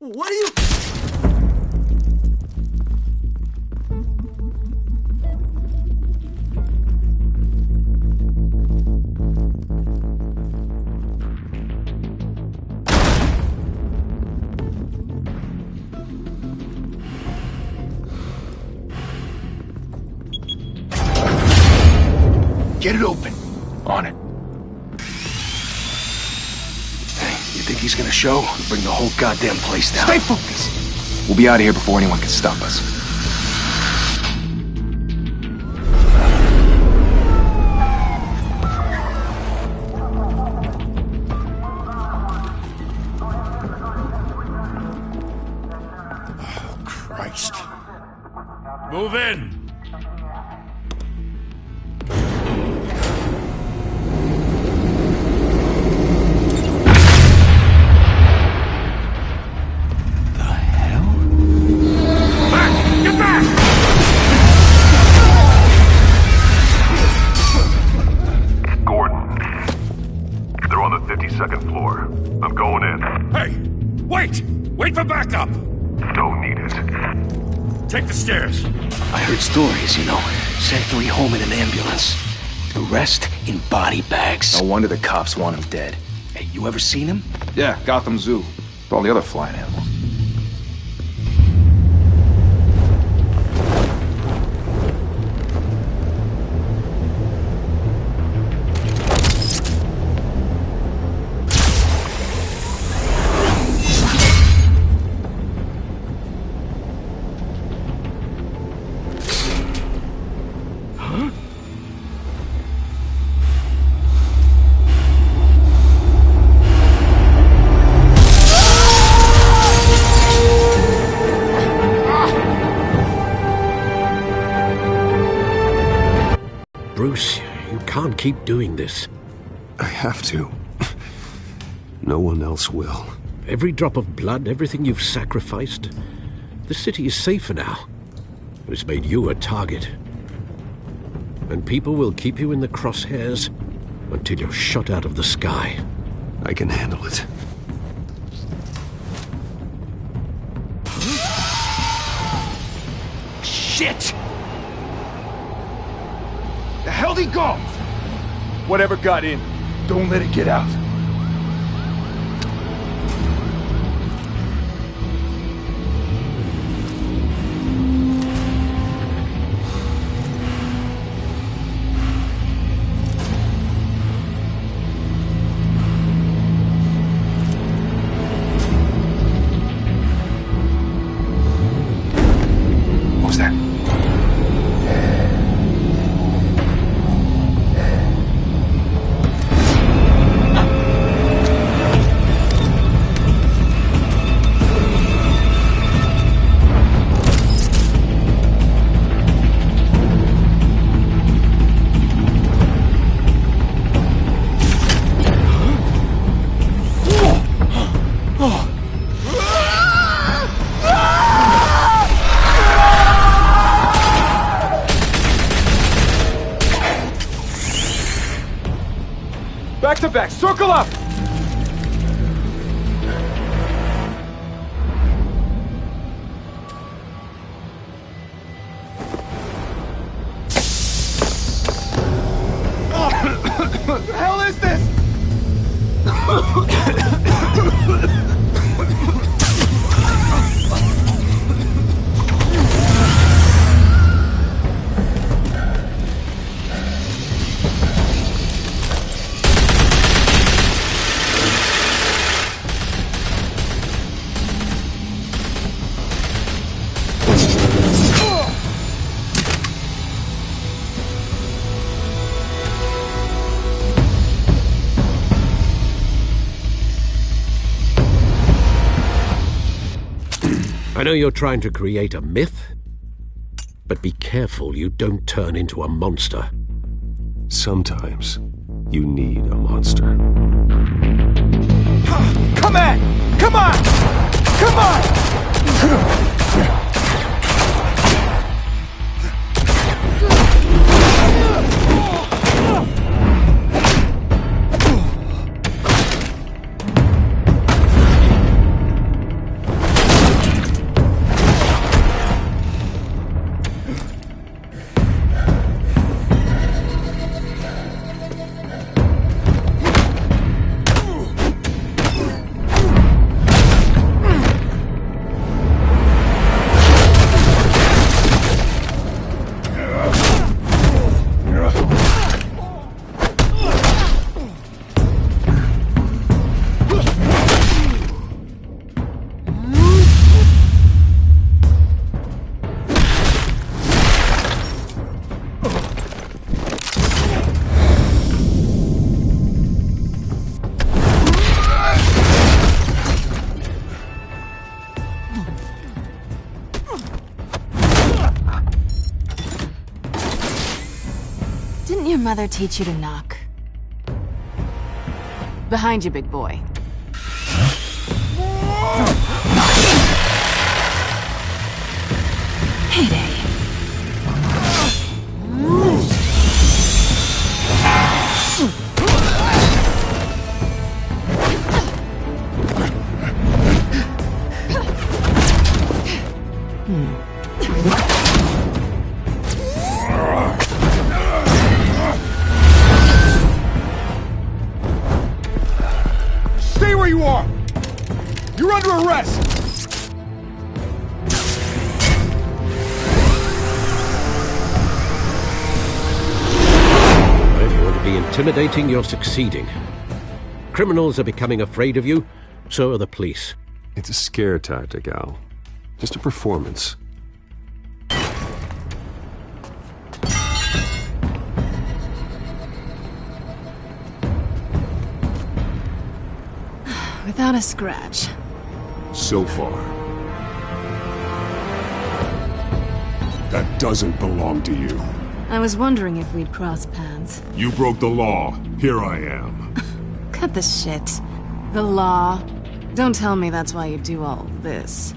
What are you... Get it open. On it. Hey, you think he's gonna show? We'll bring the whole goddamn place down. Stay focused! We'll be out of here before anyone can stop us. Oh, Christ. Move in! Wait for backup! Don't need it. Take the stairs. I heard stories, you know. Sent 3 home in an ambulance. The rest in body bags. No wonder the cops want him dead. Hey, you ever seen him? Yeah, Gotham Zoo. With all the other flying animals. Bruce, you can't keep doing this. I have to. No one else will. Every drop of blood, everything you've sacrificed. The city is safer now. But it's made you a target. And people will keep you in the crosshairs until you're shot out of the sky. I can handle it. Shit! The hell'd he go? Whatever got in, don't let it get out. What was that? Back to back, circle up! What the hell is this? I know you're trying to create a myth, but be careful you don't turn into a monster. Sometimes you need a monster. Come on! Come on! Come on! mother teach you to knock? Behind you, big boy. Heyday. Stay where you are! You're under arrest! If you want to be intimidating, you're succeeding. Criminals are becoming afraid of you, so are the police. It's a scare tactic, Al. Just a performance. Without a scratch. So far. That doesn't belong to you. I was wondering if we'd cross paths. You broke the law. Here I am. Cut the shit. The law. Don't tell me that's why you do all this.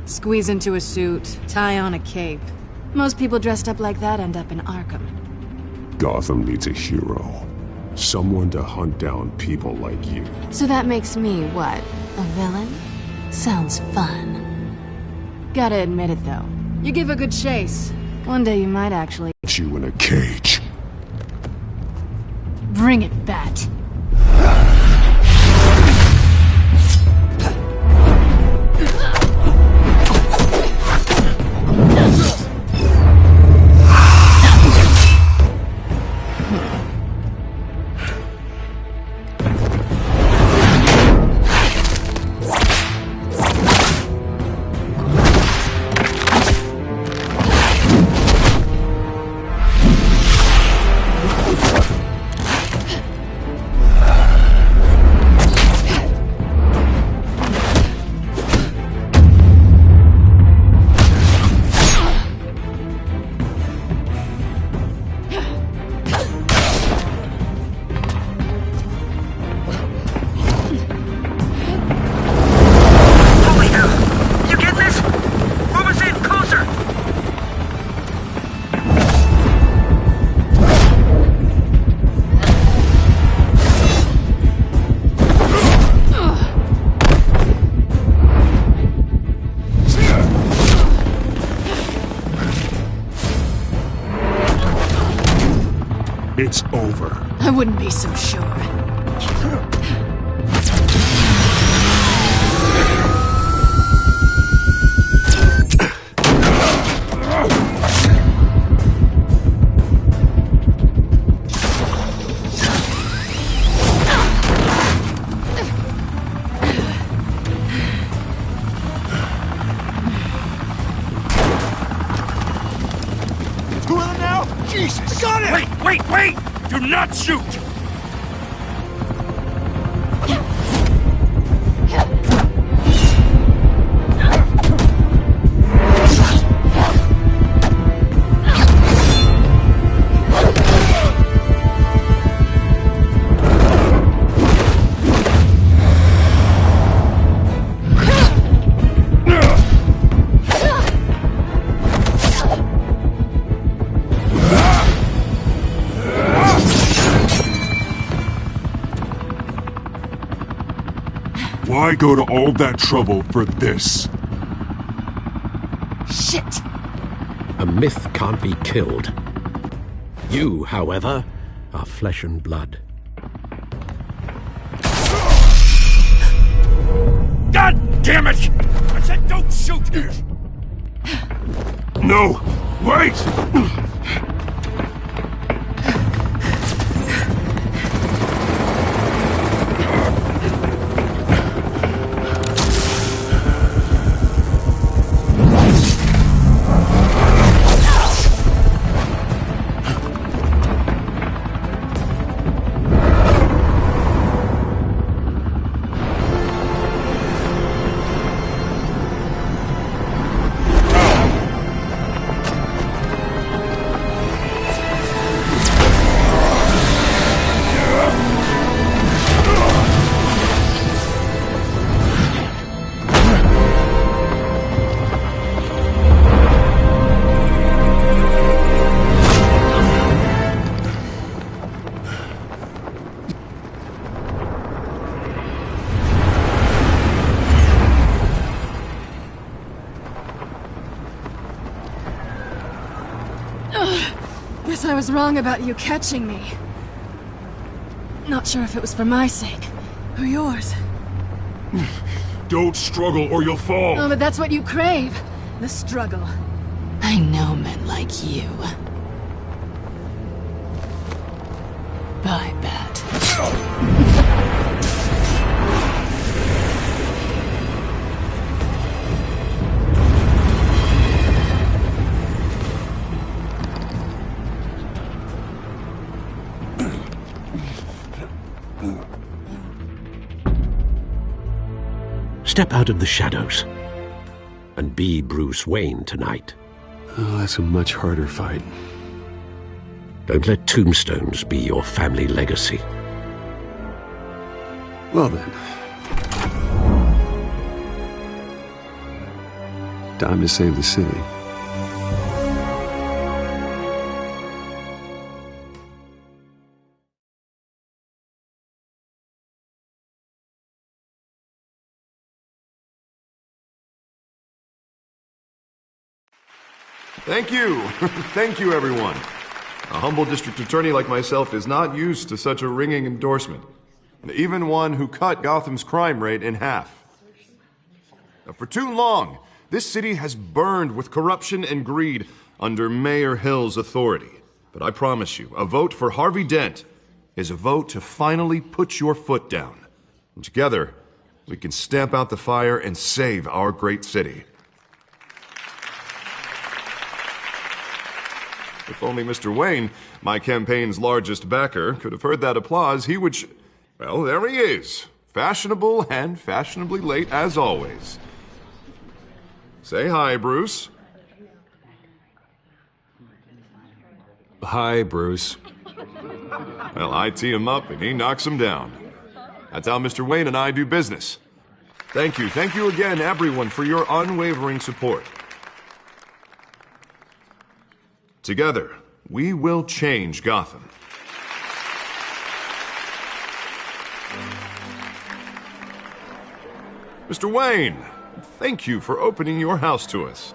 Squeeze into a suit, tie on a cape. Most people dressed up like that end up in Arkham. Gotham needs a hero. Someone to hunt down people like you. So that makes me, what, a villain? Sounds fun. Gotta admit it, though. You give a good chase. One day you might actually... Put you in a cage. Bring it, Bat. It's over. I wouldn't be so sure. Jesus! Got it! Wait! Do not shoot! Why go to all that trouble for this? Shit! A myth can't be killed. You, however, are flesh and blood. God damn it! I said don't shoot! No! Wait! I was wrong about you catching me. Not sure if it was for my sake, or yours. Don't struggle or you'll fall! Oh, but that's what you crave. The struggle. I know men like you. Bye, Bat. Step out of the shadows and be Bruce Wayne tonight. Oh, that's a much harder fight. Don't let tombstones be your family legacy. Well then. Time to save the city. Thank you. Thank you, everyone. A humble district attorney like myself is not used to such a ringing endorsement. Even one who cut Gotham's crime rate in half. For too long, this city has burned with corruption and greed under Mayor Hill's authority. But I promise you, a vote for Harvey Dent is a vote to finally put your foot down. And together, we can stamp out the fire and save our great city. If only Mr. Wayne, my campaign's largest backer, could have heard that applause, he would well, there he is. Fashionable and fashionably late as always. Say hi, Bruce. Hi, Bruce. Well, I tee him up and he knocks him down. That's how Mr. Wayne and I do business. Thank you again, everyone, for your unwavering support. Together, we will change Gotham. Mr. Wayne, thank you for opening your house to us.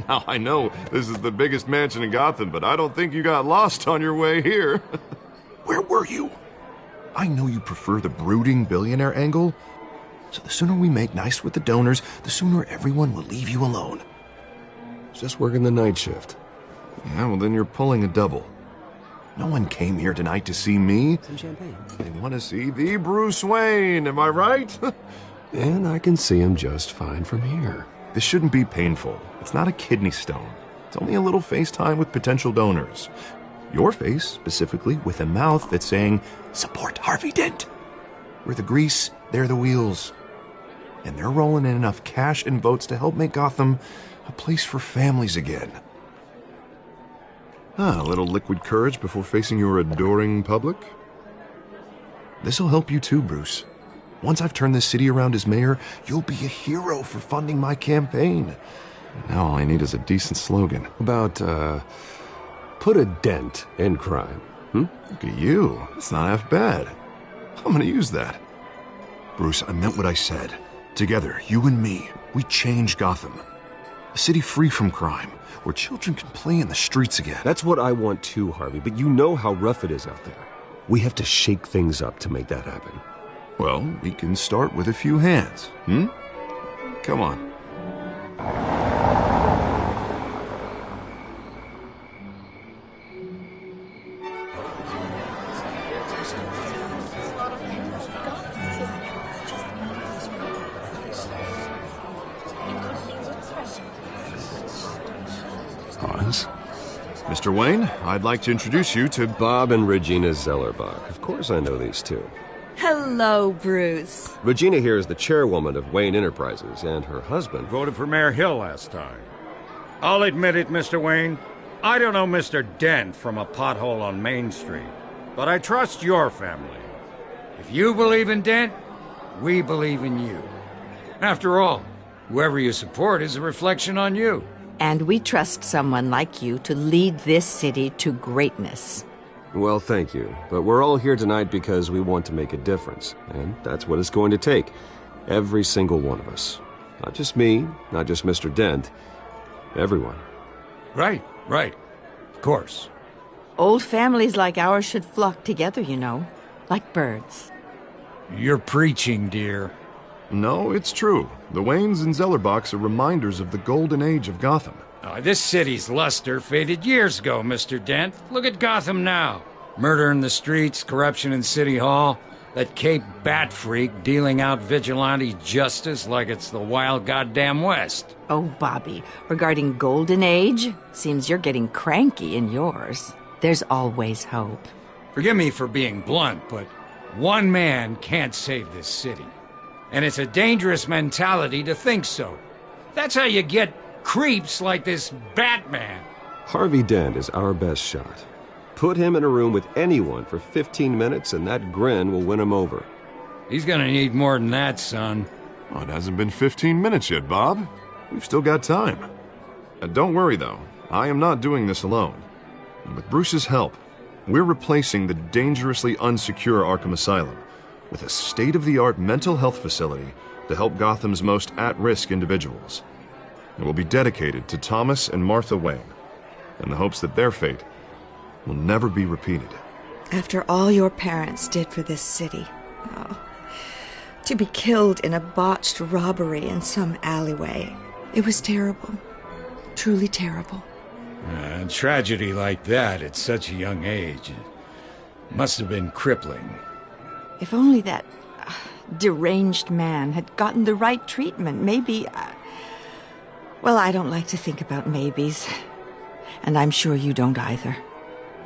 Now, I know this is the biggest mansion in Gotham, but I don't think you got lost on your way here. Where were you? I know you prefer the brooding billionaire angle, so the sooner we make nice with the donors, the sooner everyone will leave you alone. Just working the night shift. Yeah, well, then you're pulling a double. No one came here tonight to see me. Some champagne. They want to see the Bruce Wayne, am I right? And I can see him just fine from here. This shouldn't be painful. It's not a kidney stone. It's only a little FaceTime with potential donors. Your face, specifically, with a mouth that's saying, support Harvey Dent. We're the grease, they're the wheels. And they're rolling in enough cash and votes to help make Gotham a place for families again. A little liquid courage before facing your adoring public. This'll help you too, Bruce. Once I've turned this city around as mayor, you'll be a hero for funding my campaign. Now all I need is a decent slogan. About, put a dent in crime. Look at you. It's not half bad. I'm gonna use that. Bruce, I meant what I said. Together, you and me, we change Gotham. A city free from crime, where children can play in the streets again. That's what I want too, Harvey, but you know how rough it is out there. We have to shake things up to make that happen. Well, we can start with a few hands, Come on. Hans? Mr. Wayne, I'd like to introduce you to Bob and Regina Zellerbach. Of course I know these two. Hello, Bruce. Regina here is the chairwoman of Wayne Enterprises, and her husband Voted for Mayor Hill last time. I'll admit it, Mr. Wayne. I don't know Mr. Dent from a pothole on Main Street, but I trust your family. If you believe in Dent, we believe in you. After all, whoever you support is a reflection on you. And we trust someone like you to lead this city to greatness. Well, thank you. But we're all here tonight because we want to make a difference. And that's what it's going to take. Every single one of us. Not just me, not just Mr. Dent. Everyone. Right. Of course. Old families like ours should flock together, you know, like birds. You're preaching, dear. No, it's true. The Waynes and Zellerbachs are reminders of the golden age of Gotham. Oh, this city's luster faded years ago, Mr. Dent. Look at Gotham now. Murder in the streets, corruption in City Hall, that Cape Bat freak dealing out vigilante justice like it's the wild goddamn West. Oh, Bobby, regarding Golden Age, seems you're getting cranky in yours. There's always hope. Forgive me for being blunt, but one man can't save this city. And it's a dangerous mentality to think so. That's how you get creeps like this Batman. Harvey Dent is our best shot. Put him in a room with anyone for 15 minutes and that grin will win him over. He's gonna need more than that, son. Oh, it hasn't been 15 minutes yet, Bob. We've still got time. Don't worry, though. I am not doing this alone. And with Bruce's help, we're replacing the dangerously unsecure Arkham Asylum with a state-of-the-art mental health facility to help Gotham's most at-risk individuals. It will be dedicated to Thomas and Martha Wayne, in the hopes that their fate will never be repeated. After all your parents did for this city, to be killed in a botched robbery in some alleyway, it was terrible. Truly terrible. A tragedy like that at such a young age must have been crippling. If only that deranged man had gotten the right treatment, maybe... well, I don't like to think about maybes. And I'm sure you don't either.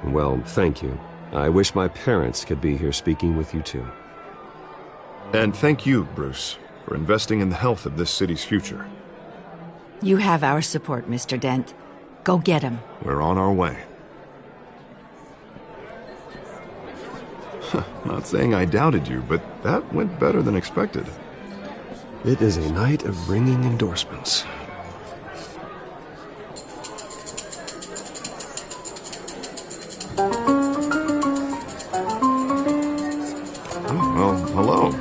Well, thank you. I wish my parents could be here speaking with you too. And thank you, Bruce, for investing in the health of this city's future. You have our support, Mr. Dent. Go get him. We're on our way. Not saying I doubted you, but that went better than expected. It is a night of ringing endorsements. Well, hello.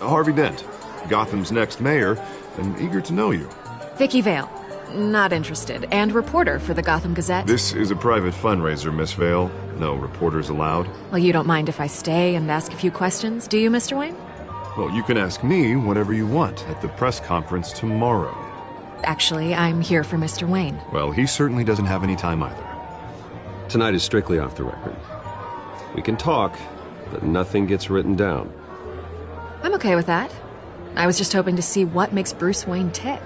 Harvey Dent, Gotham's next mayor, and eager to know you. Vicky Vale. Not interested. And reporter for the Gotham Gazette. This is a private fundraiser, Miss Vale. No reporters allowed. Well, you don't mind if I stay and ask a few questions, do you, Mr. Wayne? Well, you can ask me whatever you want at the press conference tomorrow. Actually, I'm here for Mr. Wayne. Well, he certainly doesn't have any time either. Tonight is strictly off the record. We can talk, but nothing gets written down. I'm okay with that. I was just hoping to see what makes Bruce Wayne tick.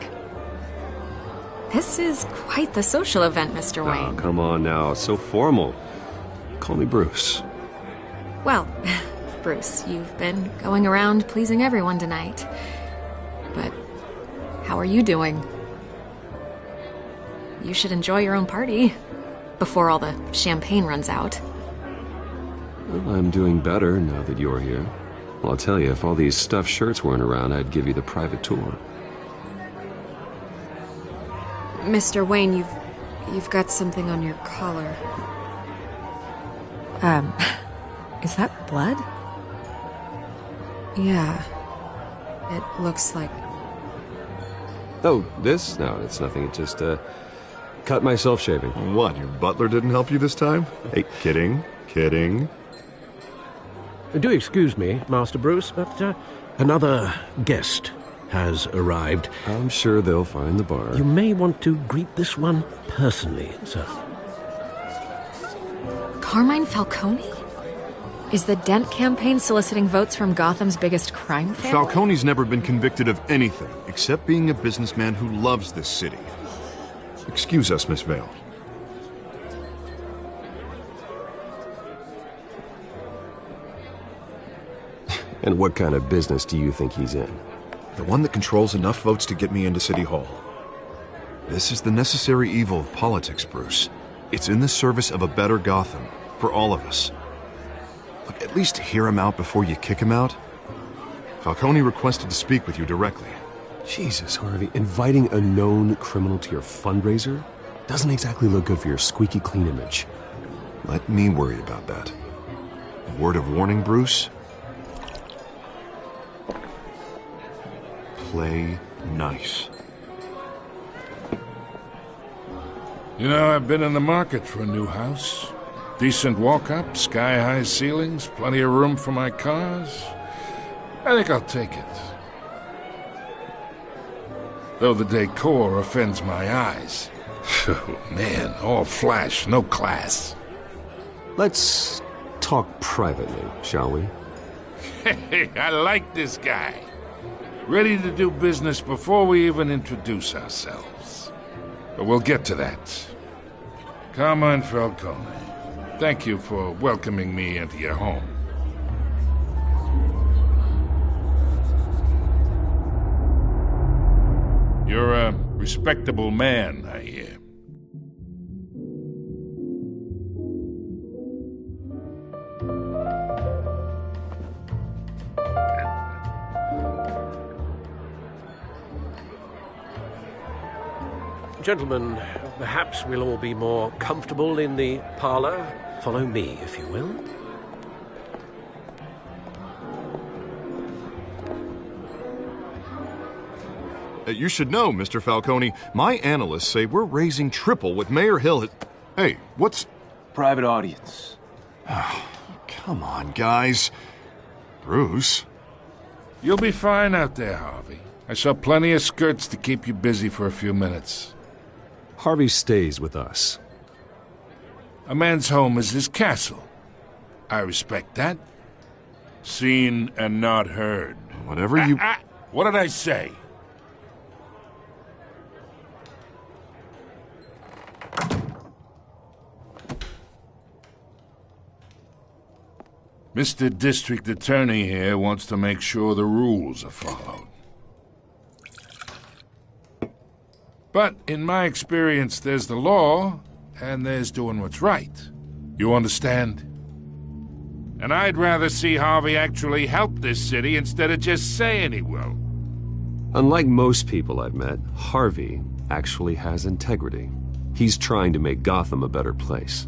This is quite the social event, Mr. Wayne. Oh, come on now. It's so formal. Call me Bruce. Well, Bruce, you've been going around pleasing everyone tonight. But how are you doing? You should enjoy your own party before all the champagne runs out. Well, I'm doing better now that you're here. Well, I'll tell you, if all these stuffed shirts weren't around, I'd give you the private tour. Mr. Wayne, you've got something on your collar. Is that blood? Yeah. It looks like... Oh, this? No, it's nothing. It just, cut myself shaving. What, your butler didn't help you this time? Hey, kidding. Do excuse me, Master Bruce, but another guest has arrived. I'm sure they'll find the bar. You may want to greet this one personally, sir. Carmine Falcone? Is the Dent campaign soliciting votes from Gotham's biggest crime family? Falcone's never been convicted of anything except being a businessman who loves this city. Excuse us, Miss Vale. And what kind of business do you think he's in? The one that controls enough votes to get me into City Hall. This is the necessary evil of politics, Bruce. It's in the service of a better Gotham, for all of us. Look, at least hear him out before you kick him out. Falcone requested to speak with you directly. Jesus, Harvey, inviting a known criminal to your fundraiser doesn't exactly look good for your squeaky clean image. Let me worry about that. A word of warning, Bruce. Play nice. You know, I've been in the market for a new house. Decent walk-up, sky-high ceilings, plenty of room for my cars. I think I'll take it. Though the decor offends my eyes. Oh, man, all flash, no class. Let's talk privately, shall we? Hey, I like this guy. Ready to do business before we even introduce ourselves. But we'll get to that. Carmine Falcone, thank you for welcoming me into your home. You're a respectable man, I hear. Gentlemen, perhaps we'll all be more comfortable in the parlor. Follow me, if you will. You should know, Mr. Falcone, my analysts say we're raising triple what Mayor Hill has... Hey, what's... Private audience. Oh, come on, guys. Bruce? You'll be fine out there, Harvey. I saw plenty of skirts to keep you busy for a few minutes. Harvey stays with us. A man's home is his castle. I respect that. Seen and not heard. Whatever you... What did I say? Mr. District Attorney here wants to make sure the rules are followed. But in my experience, there's the law, and there's doing what's right. You understand? And I'd rather see Harvey actually help this city instead of just saying he will. Unlike most people I've met, Harvey actually has integrity. He's trying to make Gotham a better place.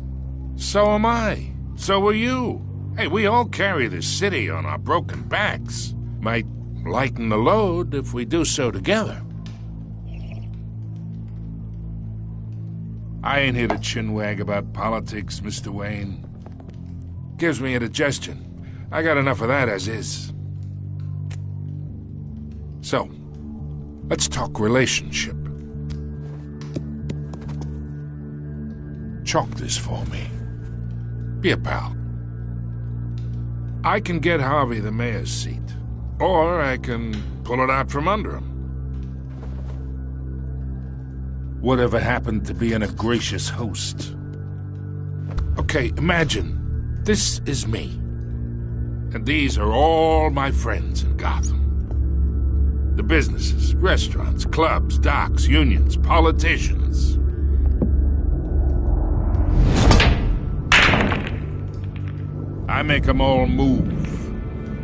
So am I. So are you. Hey, we all carry this city on our broken backs. Might lighten the load if we do so together. I ain't here to chinwag about politics, Mr. Wayne. Gives me indigestion. I got enough of that as is. So, let's talk relationship. Chalk this for me. Be a pal. I can get Harvey the mayor's seat, or I can pull it out from under him. Whatever happened to being a gracious host? Okay, imagine, this is me. And these are all my friends in Gotham. The businesses, restaurants, clubs, docks, unions, politicians. I make them all move.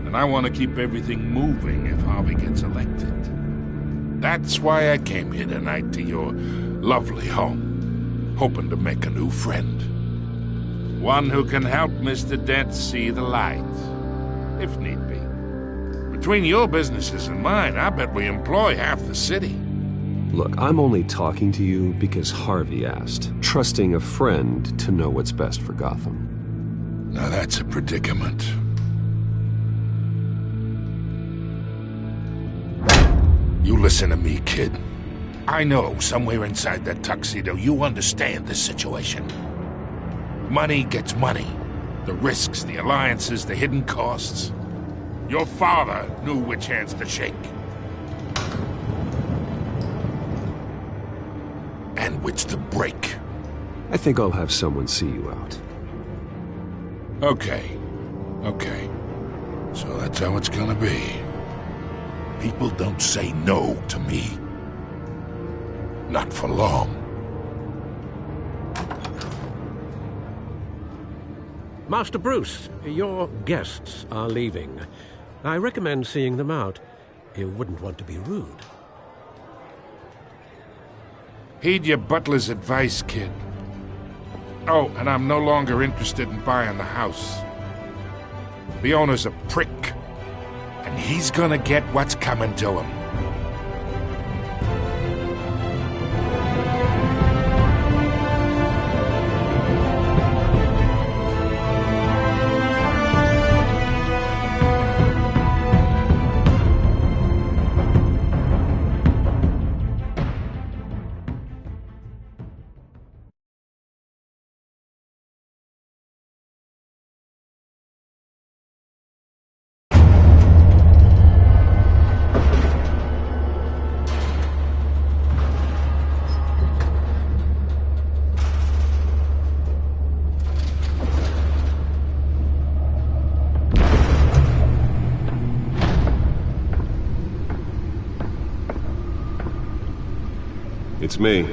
And I want to keep everything moving if Harvey gets elected. That's why I came here tonight to your lovely home, hoping to make a new friend. One who can help Mr. Dent see the light, if need be. Between your businesses and mine, I bet we employ half the city. Look, I'm only talking to you because Harvey asked, trusting a friend to know what's best for Gotham. Now that's a predicament. You listen to me, kid. I know somewhere inside that tuxedo you understand this situation. Money gets money. The risks, the alliances, the hidden costs. Your father knew which hands to shake. And which to break. I think I'll have someone see you out. Okay. So that's how it's gonna be. People don't say no to me. Not for long. Master Bruce, your guests are leaving. I recommend seeing them out. You wouldn't want to be rude. Heed your butler's advice, kid. Oh, and I'm no longer interested in buying the house. The owner's a prick. And he's gonna get what's coming to him. It's me.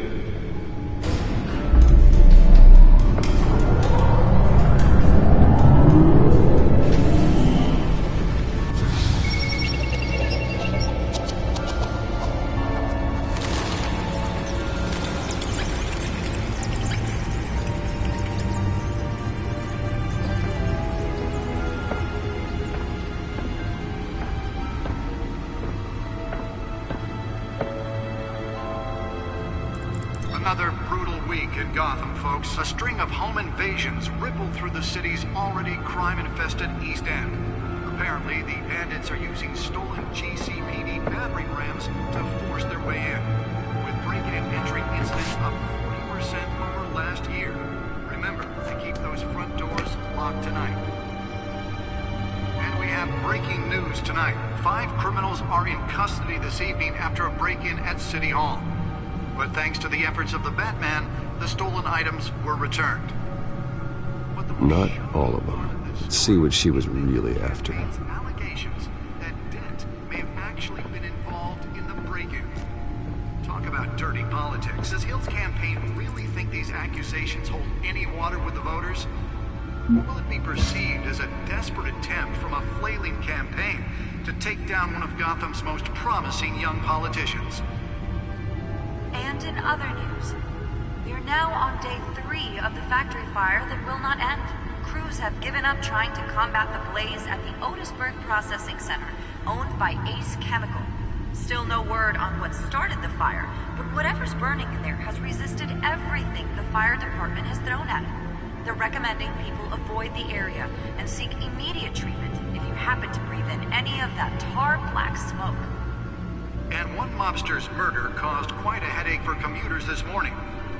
Another brutal week in Gotham, folks. A string of home invasions rippled through the city's already crime-infested East End. Apparently, the bandits are using stolen GCPD battering rams to force their way in, with break-in and entry incidents up 40% over last year. Remember to keep those front doors locked tonight. And we have breaking news tonight. 5 criminals are in custody this evening after a break-in at City Hall. But thanks to the efforts of the Batman, the stolen items were returned. Not all of them. Let's see what she was really after. Allegations that Dent may have actually been involved in the break-in. Talk about dirty politics. Does Hill's campaign really think these accusations hold any water with the voters? Or will it be perceived as a desperate attempt from a flailing campaign to take down one of Gotham's most promising young politicians? And in other news, we are now on day 3 of the factory fire that will not end. Crews have given up trying to combat the blaze at the Otisburg Processing Center, owned by Ace Chemical. Still no word on what started the fire, but whatever's burning in there has resisted everything the fire department has thrown at it. They're recommending people avoid the area and seek immediate treatment if you happen to breathe in any of that tar black smoke. And one mobster's murder caused quite a headache for commuters this morning.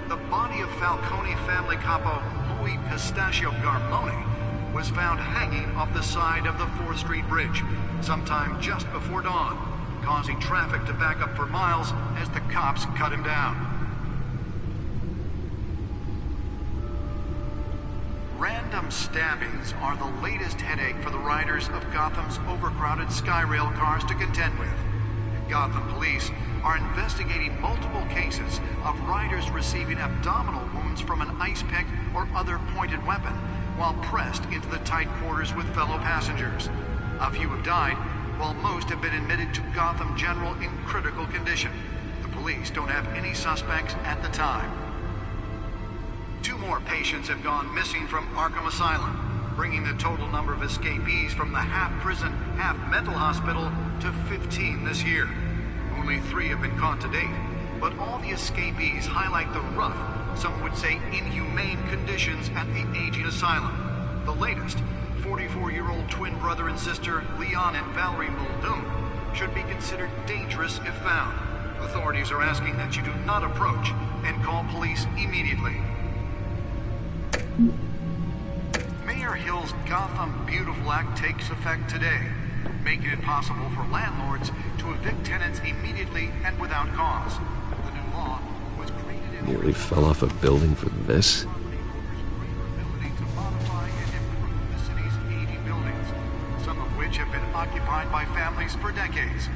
The body of Falcone family capo Louis Pistachio Garmone was found hanging off the side of the 4th Street Bridge sometime just before dawn, causing traffic to back up for miles as the cops cut him down. Random stabbings are the latest headache for the riders of Gotham's overcrowded Skyrail cars to contend with. Gotham police are investigating multiple cases of riders receiving abdominal wounds from an ice pick or other pointed weapon while pressed into the tight quarters with fellow passengers. A few have died, while most have been admitted to Gotham General in critical condition. The police don't have any suspects at the time. 2 more patients have gone missing from Arkham Asylum, bringing the total number of escapees from the half-prison, half-mental hospital to 15 this year. Only 3 have been caught to date, but all the escapees highlight the rough, some would say inhumane conditions at the aging asylum. The latest, 44-year-old twin brother and sister Leon and Valerie Muldoon, should be considered dangerous if found. Authorities are asking that you do not approach and call police immediately. Mayor Hill's Gotham Beautiful Act takes effect today, making it possible for landlords to evict tenants immediately and without cause. The new law was created in Nearly fell off a building for this. ability to modify and improve the city's aging buildings, some of which have been occupied by families for decades.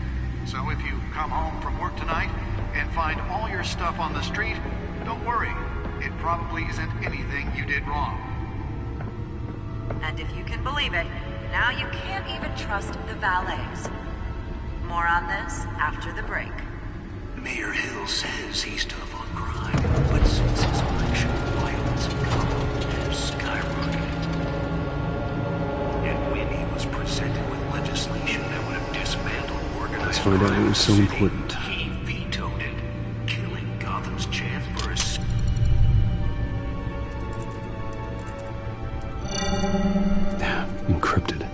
So if you come home from work tonight and find all your stuff on the street, don't worry. It probably isn't anything you did wrong. And if you can believe it, now you can't even trust the valets. More on this after the break. Mayor Hill says he's tough on crime, but since his election, violence in Gotham has skyrocketed. And when he was presented with legislation that would have dismantled organized Let's find out crime what was so in the city, important. he vetoed it, killing Gotham's chance for a Encrypted.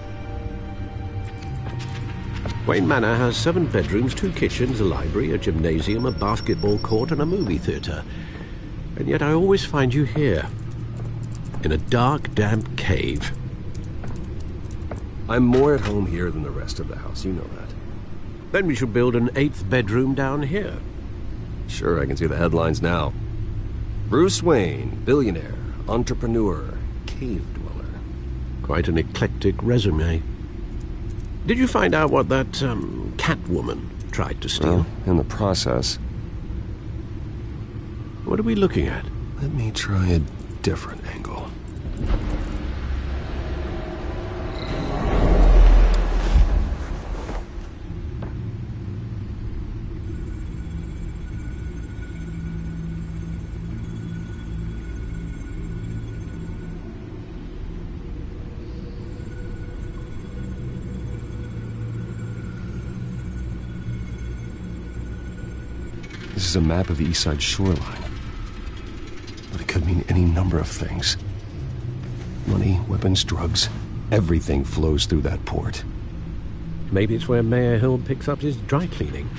Wayne Manor has 7 bedrooms, 2 kitchens, a library, a gymnasium, a basketball court, and a movie theatre. And yet I always find you here, in a dark, damp cave. I'm more at home here than the rest of the house, you know that. Then we should build an 8th bedroom down here. Sure, I can see the headlines now. Bruce Wayne, billionaire, entrepreneur, cave dweller. Quite an eclectic resume. Did you find out what that, Catwoman tried to steal? Well, in the process. What are we looking at? Let me try a different angle. This is a map of the east side shoreline. But it could mean any number of things. Money, weapons, drugs. Everything flows through that port. Maybe it's where Mayor Hill picks up his dry cleaning.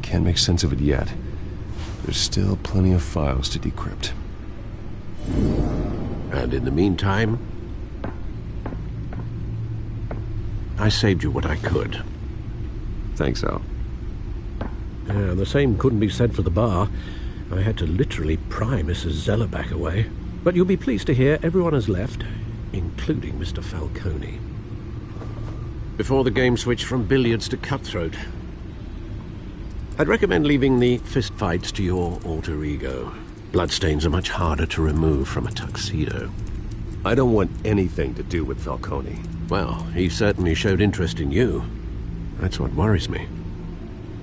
Can't make sense of it yet. There's still plenty of files to decrypt. And in the meantime, I saved you what I could. Thanks, Al. Yeah, the same couldn't be said for the bar. I had to literally pry Mrs. Zeller back away. But you'll be pleased to hear everyone has left, including Mr. Falcone. Before the game switched from billiards to cutthroat. I'd recommend leaving the fistfights to your alter ego. Bloodstains are much harder to remove from a tuxedo. I don't want anything to do with Falcone. Well, he certainly showed interest in you. That's what worries me.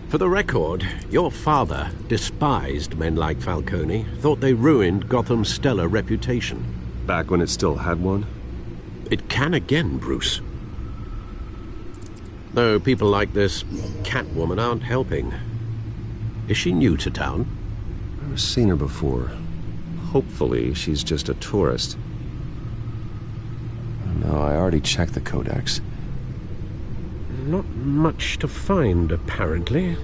For the record, your father despised men like Falcone, thought they ruined Gotham's stellar reputation. Back when it still had one? It can again, Bruce. Though people like this Catwoman aren't helping. Is she new to town? I've never seen her before. Hopefully, she's just a tourist. No, I already checked the codex. Not much to find, apparently.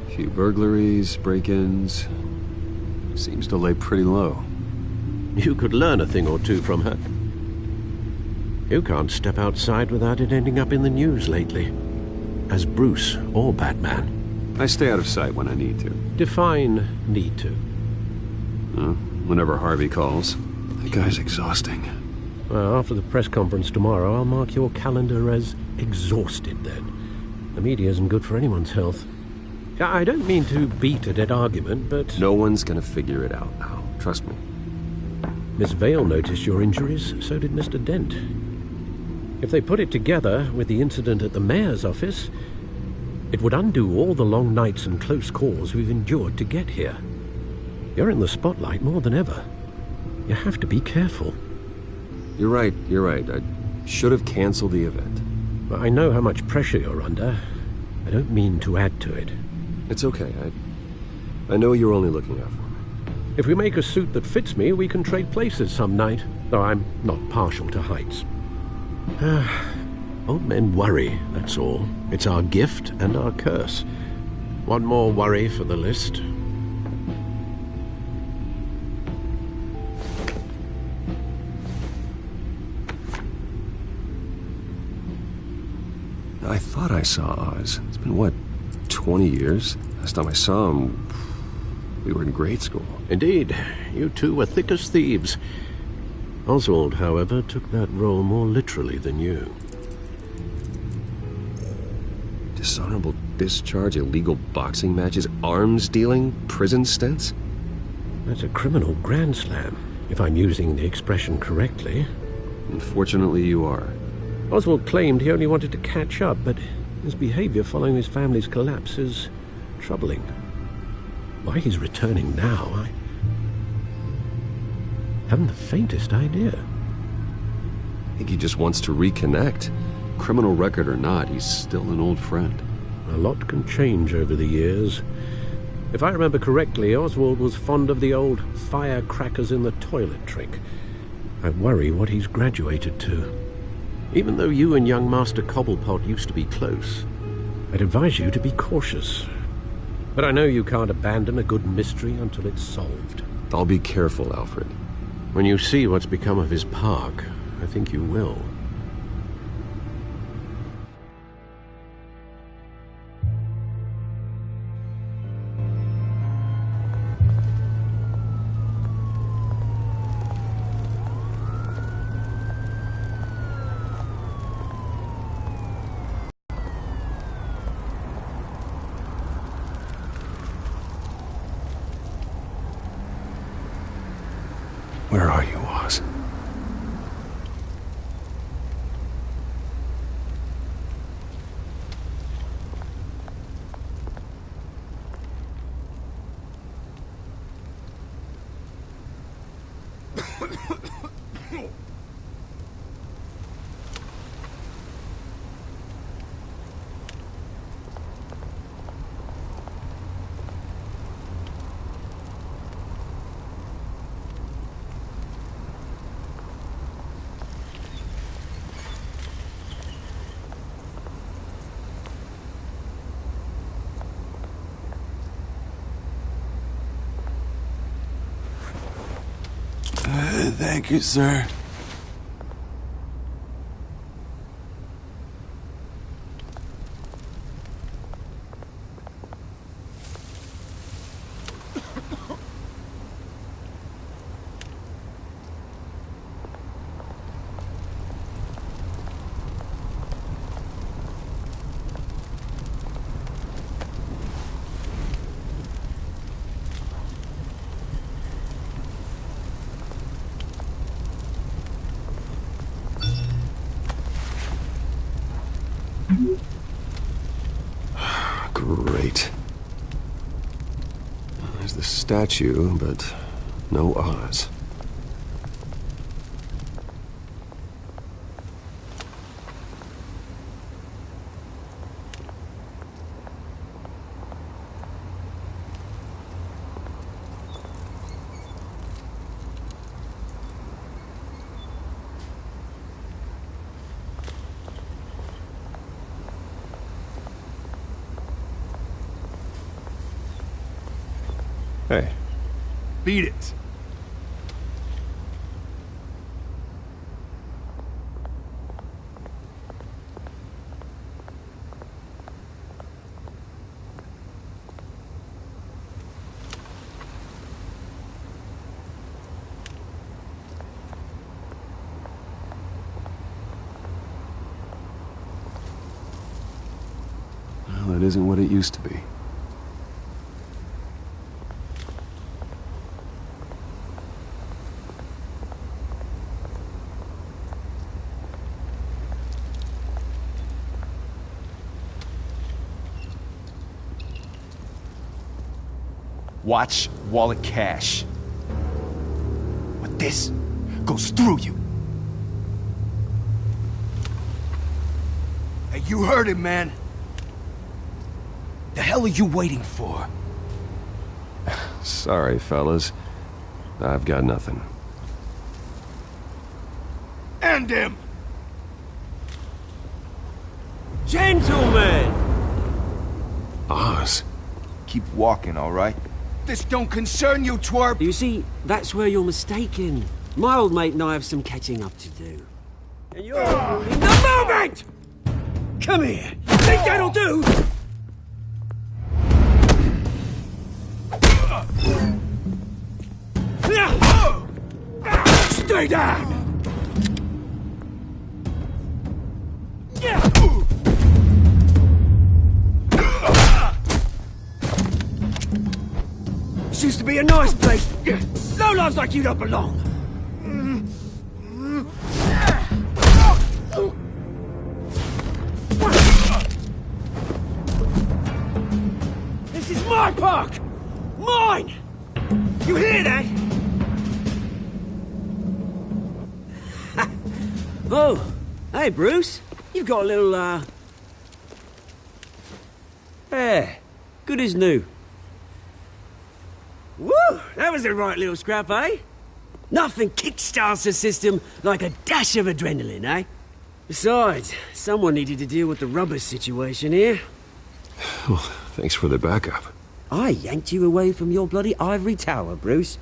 A few burglaries, break-ins. Seems to lay pretty low. You could learn a thing or two from her. You can't step outside without it ending up in the news lately. As Bruce or Batman. I stay out of sight when I need to. Define need to. Whenever Harvey calls. That guy's exhausting. Well, after the press conference tomorrow, I'll mark your calendar as exhausted then. The media isn't good for anyone's health. I don't mean to beat a dead argument, but... No one's gonna figure it out now. Trust me. Miss Vale noticed your injuries, so did Mr. Dent. If they put it together with the incident at the mayor's office, it would undo all the long nights and close calls we've endured to get here. You're in the spotlight more than ever. You have to be careful. You're right. I should have canceled the event. I know how much pressure you're under. I don't mean to add to it. It's okay. I know you're only looking out for me. If we make a suit that fits me, we can trade places some night, though I'm not partial to heights. Old men worry, that's all. It's our gift and our curse. One more worry for the list. I thought I saw Oz. It's been, what, 20 years? Last time I saw him, we were in grade school. Indeed. You two were thick as thieves. Oswald, however, took that role more literally than you. Dishonorable discharge, illegal boxing matches, arms dealing, prison stints? That's a criminal grand slam, if I'm using the expression correctly. Unfortunately, you are. Oswald claimed he only wanted to catch up, but his behavior following his family's collapse is troubling. Why he's returning now, I haven't the faintest idea. I think he just wants to reconnect. Criminal record or not, he's still an old friend. A lot can change over the years. If I remember correctly, Oswald was fond of the old firecrackers in the toilet trick. I worry what he's graduated to. Even though you and young Master Cobblepot used to be close, I'd advise you to be cautious. But I know you can't abandon a good mystery until it's solved. I'll be careful, Alfred. When you see what's become of his park, I think you will. Where are you, Oz? Thank you, sir. Great. There's the statue, but no Oz. Hey. Beat it. Well, it isn't what it used to be. Watch wallet cash. But this goes through you. Hey, you heard it, man. The hell are you waiting for? Sorry, fellas. I've got nothing. End him! Gentlemen! Oz. Keep walking, all right? This don't concern you, twerp! You see, that's where you're mistaken. My old mate and I have some catching up to do. And you're in the moment! Come here! You think that'll do? Stay down! This used to be a nice place. Lowlifes like you don't belong. This is my park! Mine! You hear that? Oh, hey, Bruce. You've got a little, hair. Good as new. Woo! That was a right little scrap, eh? Nothing kickstarts the system like a dash of adrenaline, eh? Besides, someone needed to deal with the rubber situation here. Well, thanks for the backup. I yanked you away from your bloody ivory tower, Bruce.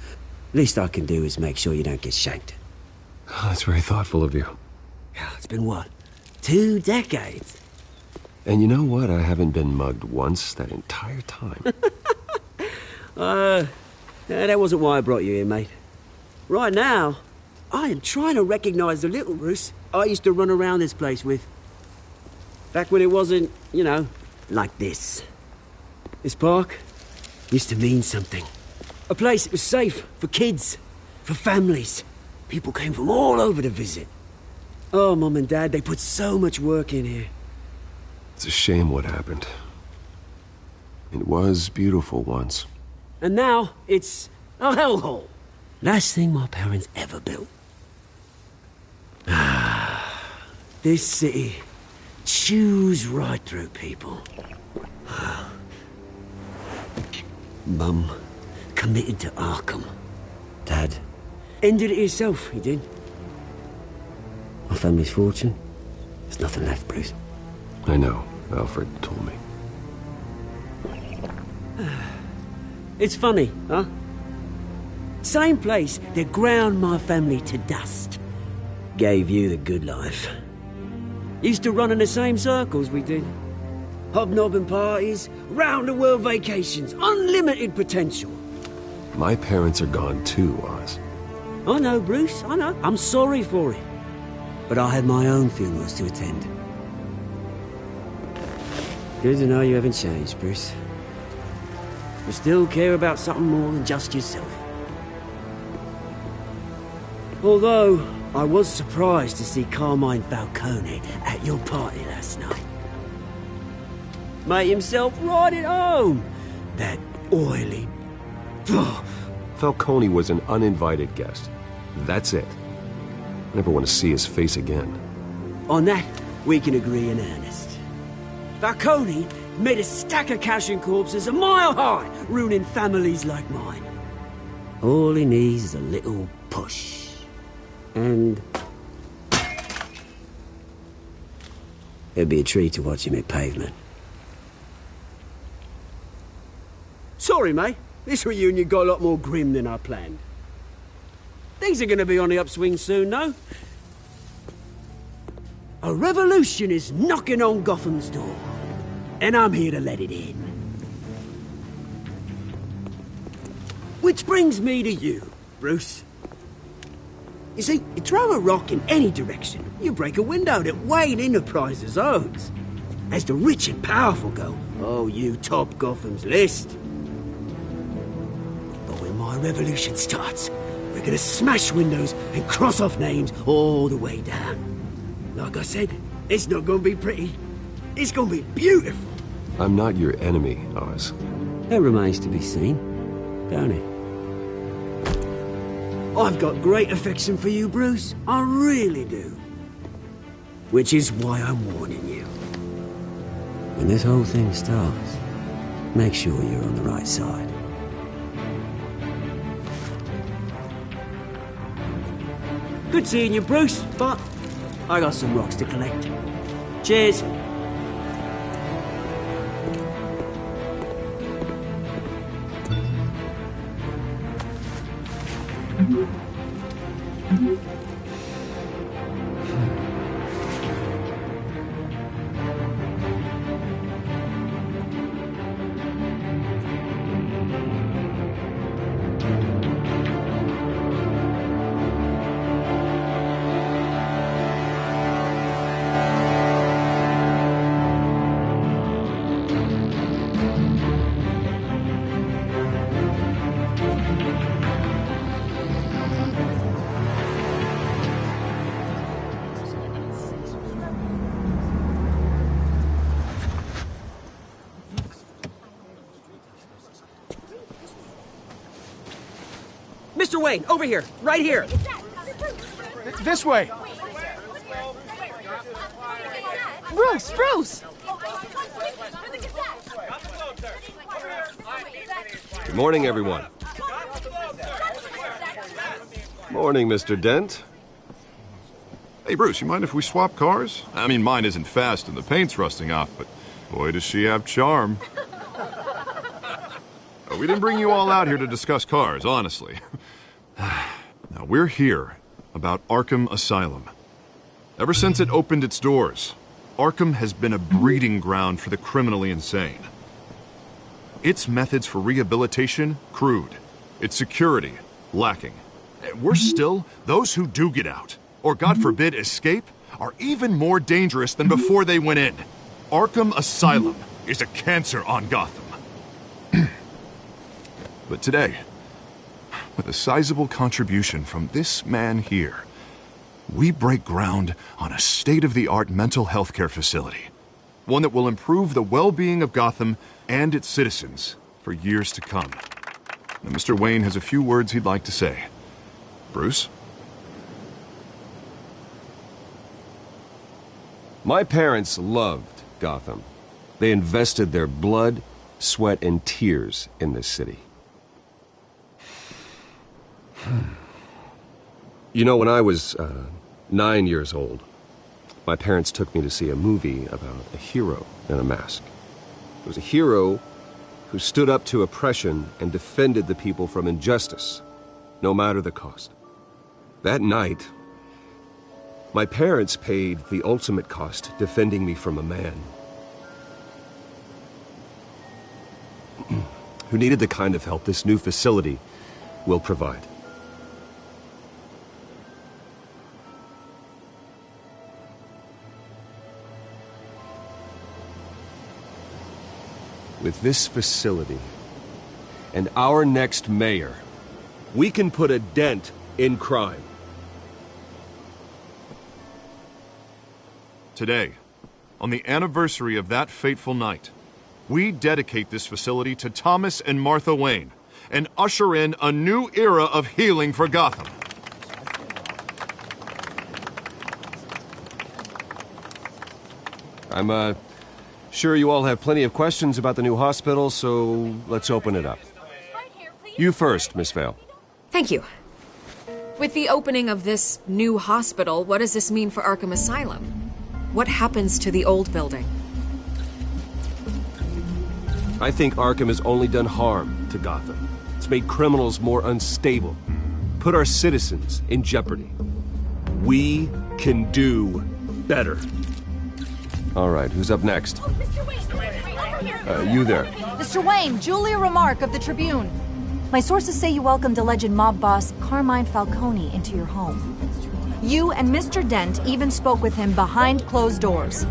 Least I can do is make sure you don't get shanked. Oh, that's very thoughtful of you. It's been what? 2 decades? And you know what? I haven't been mugged once that entire time. That wasn't why I brought you here, mate. Right now, I am trying to recognize the little Bruce I used to run around this place with. Back when it wasn't, you know, like this. This park used to mean something. A place that was safe for kids, for families. People came from all over to visit. Oh, Mum and Dad, they put so much work in here. It's a shame what happened. It was beautiful once. And now, it's a hellhole. Last thing my parents ever built. This city chews right through people. Mum committed to Arkham. Dad ended it himself, he did. My family's fortune, there's nothing left, Bruce. I know. Alfred told me. It's funny, huh? Same place that ground my family to dust. Gave you the good life. Used to run in the same circles we did. Hobnobbing parties, round-the-world vacations, unlimited potential. My parents are gone too, Oz. I know, Bruce, I know. I'm sorry for it. But I had my own funerals to attend. Good to know you haven't changed, Bruce. You still care about something more than just yourself. Although, I was surprised to see Carmine Falcone at your party last night. Made himself right at home. That oily... Falcone was an uninvited guest. That's it. Never want to see his face again. On that, we can agree in earnest. Falcone made a stack of cash and corpses a mile high, ruining families like mine. All he needs is a little push. And... it'd be a treat to watch him hit pavement. Sorry, mate. This reunion got a lot more grim than I planned. Things are gonna be on the upswing soon, though. A revolution is knocking on Gotham's door. And I'm here to let it in. Which brings me to you, Bruce. You see, you throw a rock in any direction, you break a window that Wayne Enterprises owns. As the rich and powerful go, oh, you top Gotham's list. But when my revolution starts, we're gonna smash windows and cross off names all the way down. Like I said, it's not gonna be pretty. It's gonna be beautiful. I'm not your enemy, Oz. That remains to be seen, don't it? I've got great affection for you, Bruce. I really do. Which is why I'm warning you. When this whole thing starts, make sure you're on the right side. Good seeing you, Bruce, but I got some rocks to collect. Cheers. Mr. Wayne, over here, right here. This way. Bruce! Good morning, everyone. Morning, Mr. Dent. Hey, Bruce, you mind if we swap cars? I mean, mine isn't fast and the paint's rusting off, but boy, does she have charm. We didn't bring you all out here to discuss cars, honestly. Now, we're here about Arkham Asylum. Ever since it opened its doors, Arkham has been a breeding ground for the criminally insane. Its methods for rehabilitation, crude. Its security, lacking. Worse still, those who do get out, or God forbid, escape, are even more dangerous than before they went in. Arkham Asylum is a cancer on Gotham. But today, with a sizable contribution from this man here, we break ground on a state-of-the-art mental health care facility. One that will improve the well-being of Gotham and its citizens for years to come. Now, Mr. Wayne has a few words he'd like to say. Bruce? My parents loved Gotham. They invested their blood, sweat, and tears in this city. You know, when I was 9 years old, my parents took me to see a movie about a hero in a mask. It was a hero who stood up to oppression and defended the people from injustice, no matter the cost. That night, my parents paid the ultimate cost defending me from a man who needed the kind of help this new facility will provide. With this facility and our next mayor, we can put a dent in crime. Today, on the anniversary of that fateful night, we dedicate this facility to Thomas and Martha Wayne and usher in a new era of healing for Gotham. I'm sure you all have plenty of questions about the new hospital, so let's open it up. You first, Miss Vale. Thank you. With the opening of this new hospital, what does this mean for Arkham Asylum? What happens to the old building? I think Arkham has only done harm to Gotham. It's made criminals more unstable, put our citizens in jeopardy. We can do better. All right, who's up next? You there. Mr. Wayne, Julia Remark of the Tribune. My sources say you welcomed alleged mob boss Carmine Falcone into your home. You and Mr. Dent even spoke with him behind closed doors.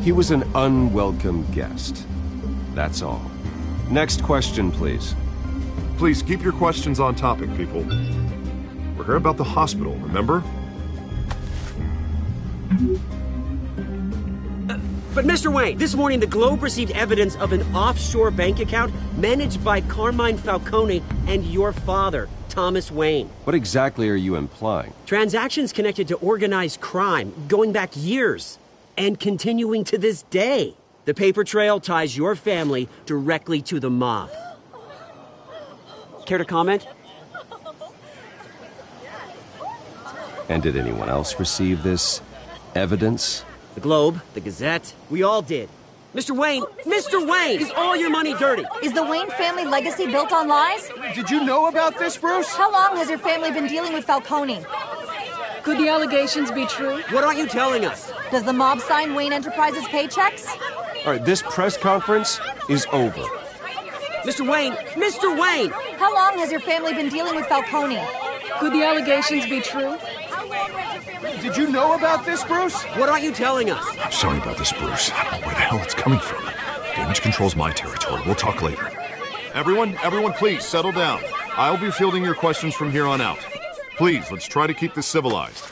He was an unwelcome guest. That's all. Next question, please. Please keep your questions on topic, people. We're here about the hospital, remember? But Mr. Wayne, this morning the Globe received evidence of an offshore bank account managed by Carmine Falcone and your father, Thomas Wayne. What exactly are you implying? Transactions connected to organized crime, going back years, and continuing to this day. The paper trail ties your family directly to the mob. Care to comment? And did anyone else receive this evidence? The Globe, the Gazette, we all did. Mr. Wayne, Mr. Wayne, is all your money dirty? Is the Wayne family legacy built on lies? Did you know about this, Bruce? How long has your family been dealing with Falcone? Could the allegations be true? What aren't you telling us? Does the mob sign Wayne Enterprises paychecks? All right, this press conference is over. Mr. Wayne, Mr. Wayne! How long has your family been dealing with Falcone? Could the allegations be true? Did you know about this, Bruce? What aren't you telling us? I'm sorry about this, Bruce. I don't know where the hell it's coming from. Damage control's my territory. We'll talk later. Everyone, please, settle down. I'll be fielding your questions from here on out. Please, let's try to keep this civilized.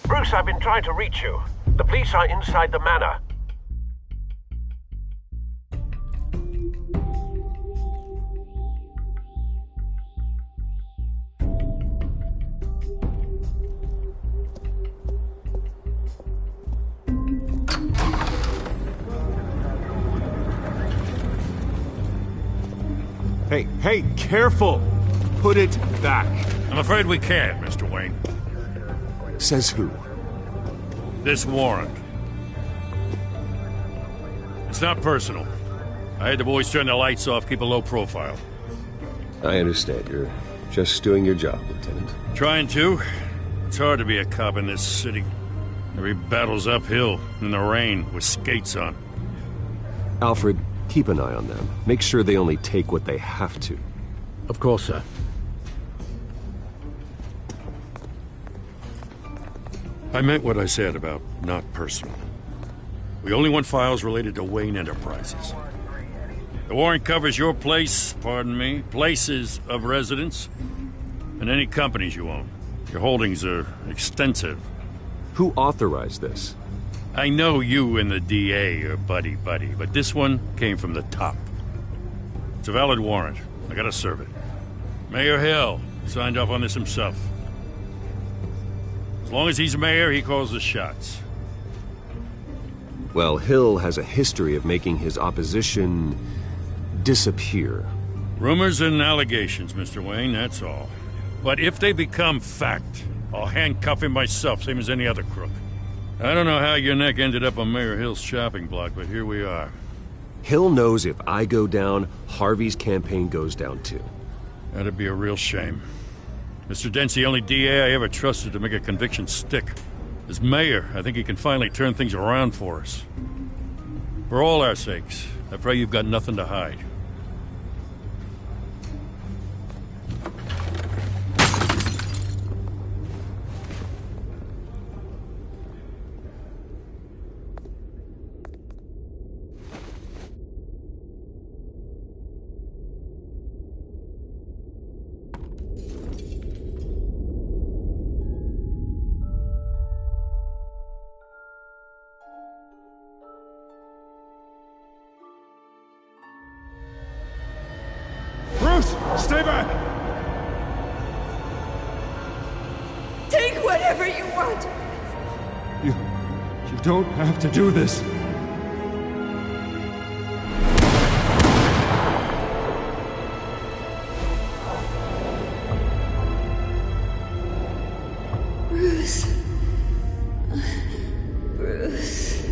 Bruce, I've been trying to reach you. The police are inside the manor. Hey, careful! Put it back. I'm afraid we can't, Mr. Wayne. Says who? This warrant. It's not personal. I had the boys turn the lights off, keep a low profile. I understand. You're just doing your job, Lieutenant. Trying to. It's hard to be a cop in this city. Every battle's uphill, in the rain, with skates on. Alfred, keep an eye on them. Make sure they only take what they have to. Of course, sir. I meant what I said about not personal. We only want files related to Wayne Enterprises. The warrant covers your place, pardon me, places of residence, and any companies you own. Your holdings are extensive. Who authorized this? I know you and the DA are buddy-buddy, but this one came from the top. It's a valid warrant. I gotta serve it. Mayor Hill signed off on this himself. As long as he's mayor, he calls the shots. Well, Hill has a history of making his opposition disappear. Rumors and allegations, Mr. Wayne, that's all. But if they become fact, I'll handcuff him myself, same as any other crook. I don't know how your neck ended up on Mayor Hill's shopping block, but here we are. Hill knows if I go down, Harvey's campaign goes down too. That'd be a real shame. Mr. Dent's the only DA I ever trusted to make a conviction stick. As mayor, I think he can finally turn things around for us. For all our sakes, I pray you've got nothing to hide. Stay back! Take whatever you want! You don't have to do this. Bruce. Bruce.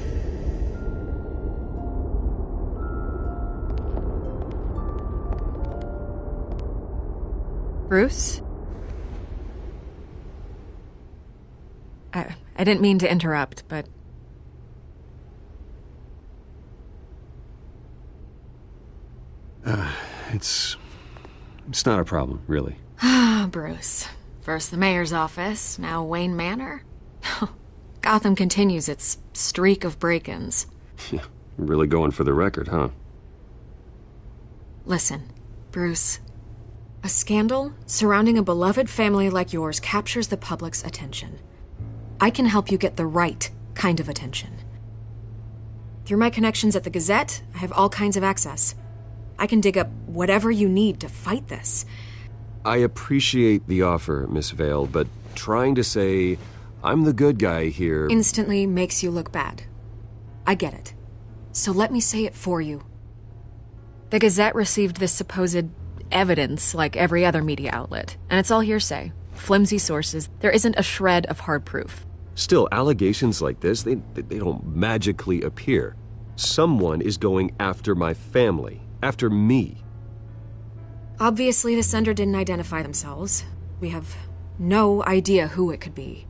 Bruce? I didn't mean to interrupt, but... It's not a problem, really. Ah, Bruce. First the mayor's office, now Wayne Manor. Gotham continues its streak of break-ins. Yeah, really going for the record, huh? Listen, Bruce. A scandal surrounding a beloved family like yours captures the public's attention. I can help you get the right kind of attention. Through my connections at the Gazette, I have all kinds of access. I can dig up whatever you need to fight this. I appreciate the offer, Miss Vale, but trying to say I'm the good guy here... instantly makes you look bad. I get it. So let me say it for you. The Gazette received this supposed evidence like every other media outlet, and it's all hearsay. Flimsy sources. There isn't a shred of hard proof. Still, allegations like this, they don't magically appear. Someone is going after my family. After me. Obviously, the sender didn't identify themselves. We have no idea who it could be.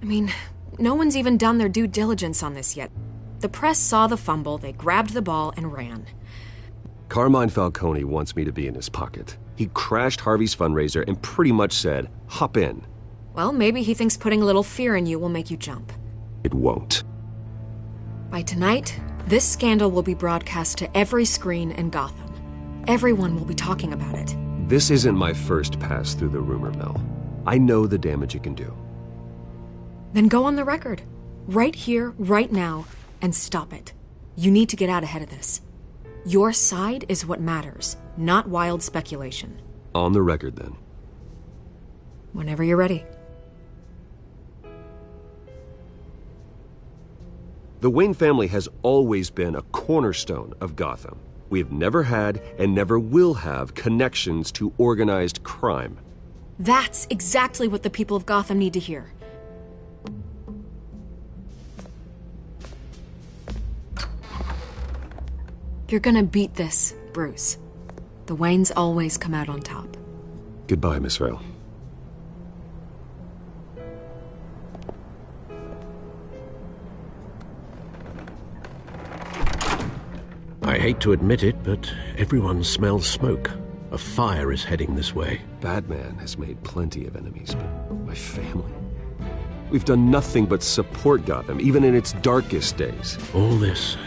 I mean, no one's even done their due diligence on this yet. The press saw the fumble, they grabbed the ball and ran. Carmine Falcone wants me to be in his pocket. He crashed Harvey's fundraiser and pretty much said, hop in. Well, maybe he thinks putting a little fear in you will make you jump. It won't. By tonight, this scandal will be broadcast to every screen in Gotham. Everyone will be talking about it. This isn't my first pass through the rumor mill. I know the damage it can do. Then go on the record. Right here, right now, and stop it. You need to get out ahead of this. Your side is what matters, not wild speculation. On the record, then. Whenever you're ready. The Wayne family has always been a cornerstone of Gotham. We have never had and never will have connections to organized crime. That's exactly what the people of Gotham need to hear. You're gonna beat this, Bruce. The Waynes always come out on top. Goodbye, Miss Vale. I hate to admit it, but everyone smells smoke. A fire is heading this way. Batman has made plenty of enemies, but my family... We've done nothing but support Gotham, even in its darkest days. All this,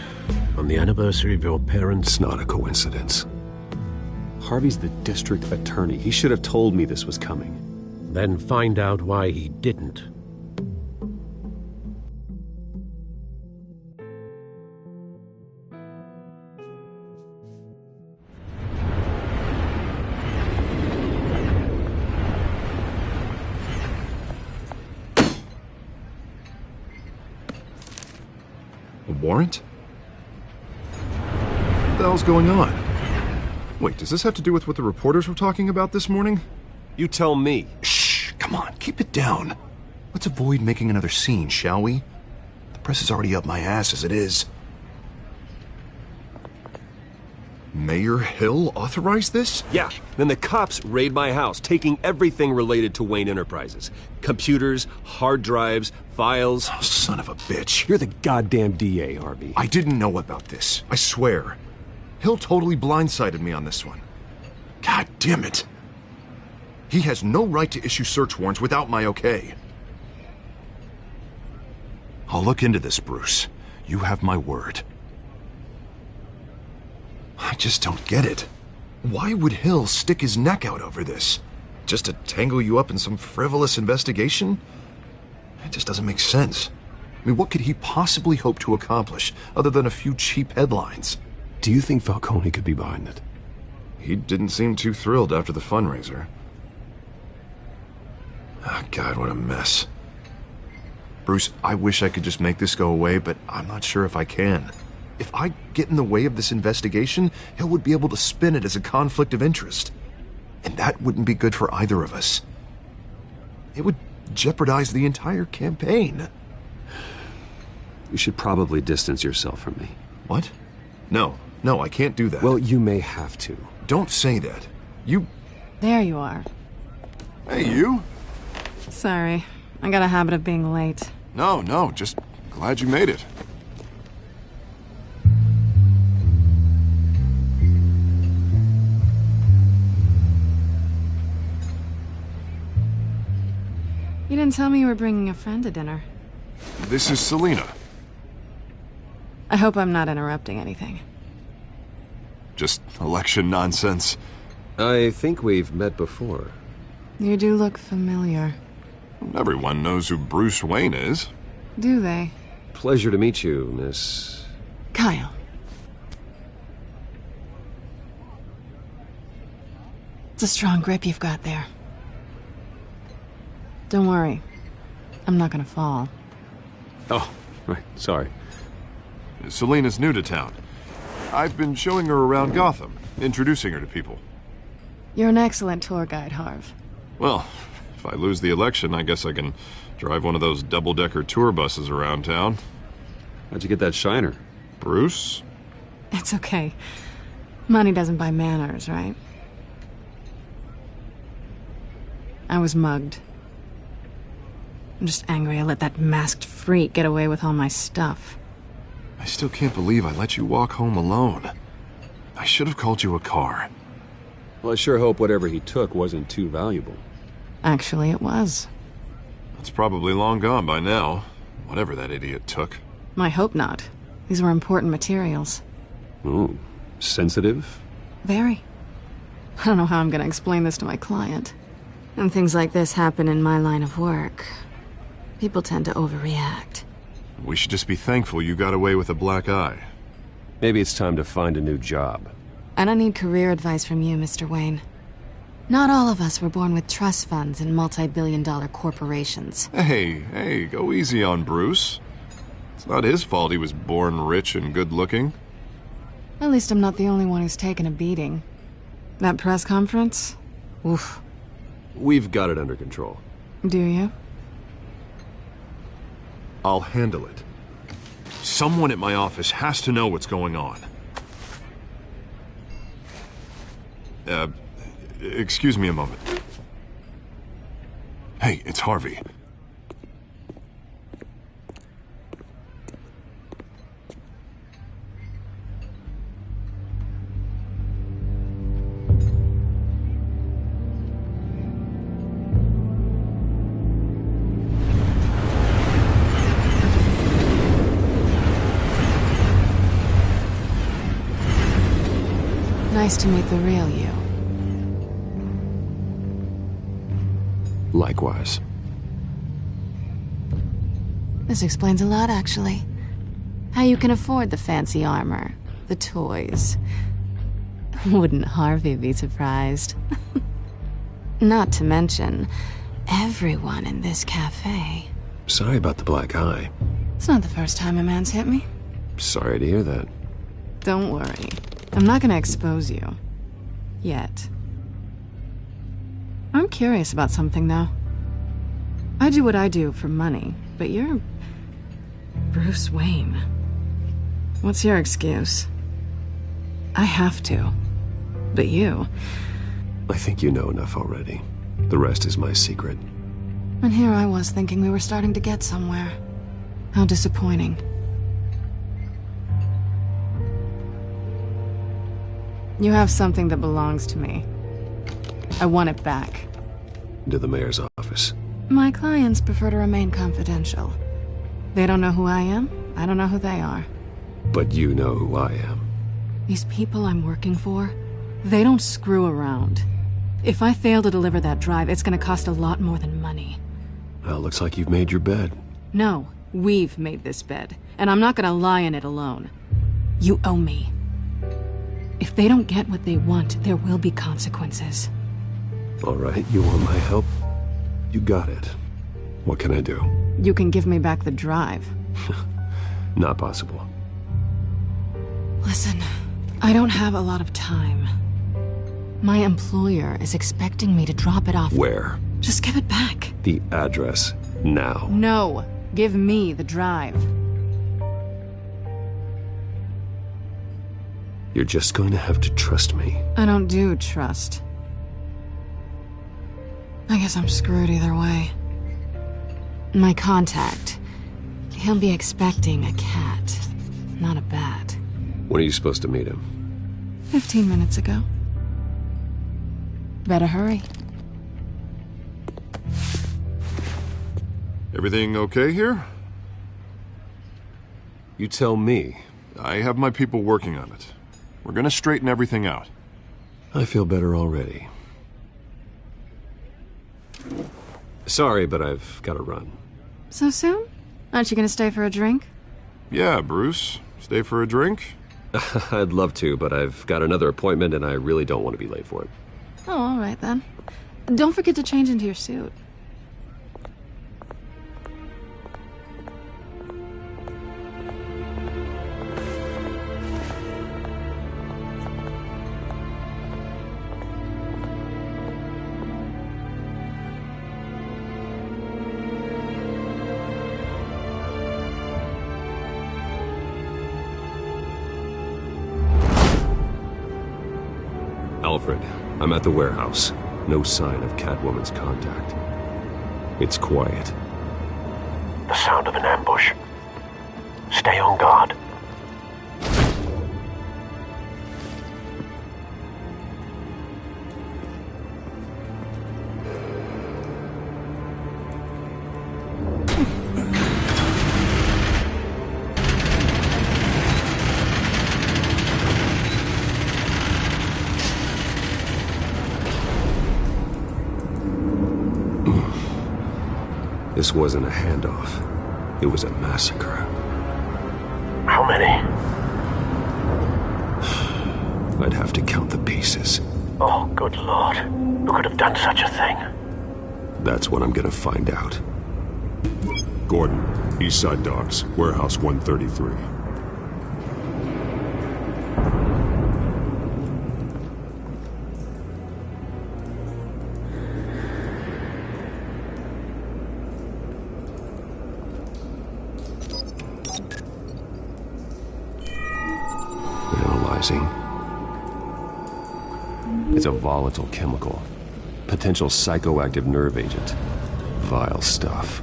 On the anniversary of your parents? It's not a coincidence. Harvey's the district attorney. He should have told me this was coming. Then find out why he didn't. A warrant? What the hell's going on? Wait, does this have to do with what the reporters were talking about this morning? You tell me. Shh, come on, keep it down. Let's avoid making another scene, shall we? The press is already up my ass as it is. Mayor Hill authorized this? Yeah, then the cops raid my house, taking everything related to Wayne Enterprises. Computers, hard drives, files. Oh, son of a bitch. You're the goddamn DA, Harvey. I didn't know about this, I swear. Hill totally blindsided me on this one. God damn it. He has no right to issue search warrants without my okay. I'll look into this, Bruce. You have my word. I just don't get it. Why would Hill stick his neck out over this? Just to tangle you up in some frivolous investigation? It just doesn't make sense. I mean, what could he possibly hope to accomplish other than a few cheap headlines? Do you think Falcone could be behind it? He didn't seem too thrilled after the fundraiser. Oh, God, what a mess. Bruce, I wish I could just make this go away, but I'm not sure if I can. If I get in the way of this investigation, Hill would be able to spin it as a conflict of interest. And that wouldn't be good for either of us. It would jeopardize the entire campaign. You should probably distance yourself from me. What? No, I can't do that. Well, you may have to. Don't say that. You... There you are. Hey, you? Sorry. I got a habit of being late. No, just glad you made it. You didn't tell me you were bringing a friend to dinner. This is Selena. I hope I'm not interrupting anything. Just election nonsense. I think we've met before. You do look familiar. Everyone knows who Bruce Wayne is. Do they? Pleasure to meet you, Miss... Kyle. It's a strong grip you've got there. Don't worry. I'm not gonna fall. Oh, right. Sorry. Selena's new to town. I've been showing her around Gotham, introducing her to people. You're an excellent tour guide, Harv. Well, if I lose the election, I guess I can drive one of those double-decker tour buses around town. How'd you get that shiner? Bruce? It's okay. Money doesn't buy manners, right? I was mugged. I'm just angry I let that masked freak get away with all my stuff. I still can't believe I let you walk home alone. I should have called you a car. Well, I sure hope whatever he took wasn't too valuable. Actually, it was. It's probably long gone by now, whatever that idiot took. I hope not. These were important materials. Ooh, sensitive? Very. I don't know how I'm gonna explain this to my client. And things like this happen in my line of work. People tend to overreact. We should just be thankful you got away with a black eye. Maybe it's time to find a new job. I don't need career advice from you, Mr. Wayne. Not all of us were born with trust funds and multi-billion-dollar corporations. Hey, go easy on Bruce. It's not his fault he was born rich and good-looking. At least I'm not the only one who's taken a beating. That press conference? Oof. We've got it under control. Do you? I'll handle it. Someone at my office has to know what's going on. Excuse me a moment. Hey, it's Harvey. Nice to meet the real you. Likewise. This explains a lot, actually. How you can afford the fancy armor, the toys. Wouldn't Harvey be surprised? Not to mention, everyone in this cafe. Sorry about the black eye. It's not the first time a man's hit me. Sorry to hear that. Don't worry. I'm not gonna expose you. Yet. I'm curious about something, though. I do what I do for money, but you're... Bruce Wayne. What's your excuse? I have to. But you... I think you know enough already. The rest is my secret. And here I was thinking we were starting to get somewhere. How disappointing. You have something that belongs to me. I want it back. To the mayor's office. My clients prefer to remain confidential. They don't know who I am. I don't know who they are. But you know who I am. These people I'm working for, they don't screw around. If I fail to deliver that drive, it's gonna cost a lot more than money. Well, looks like you've made your bed. No, we've made this bed, and I'm not gonna lie in it alone. You owe me. If they don't get what they want, there will be consequences. All right, you want my help? You got it. What can I do? You can give me back the drive. Not possible. Listen, I don't have a lot of time. My employer is expecting me to drop it off. Where? Just give it back. The address, now. No, give me the drive. You're just going to have to trust me. I don't do trust. I guess I'm screwed either way. My contact, he'll be expecting a cat, not a bat. When are you supposed to meet him? 15 minutes ago. Better hurry. Everything okay here? You tell me. I have my people working on it. We're gonna straighten everything out. I feel better already. Sorry, but I've got to run. So soon? Aren't you gonna stay for a drink? Yeah, Bruce. Stay for a drink? I'd love to, but I've got another appointment and I really don't want to be late for it. Oh, all right then. Don't forget to change into your suit. Alfred, I'm at the warehouse. No sign of Catwoman's contact. It's quiet. The sound of an ambush. Stay on guard. This wasn't a handoff. It was a massacre. How many? I'd have to count the pieces. Oh, good Lord. Who could have done such a thing? That's what I'm gonna find out. Gordon, Eastside Docks, Warehouse 133. Analyzing. It's a volatile chemical. Potential psychoactive nerve agent. Vile stuff.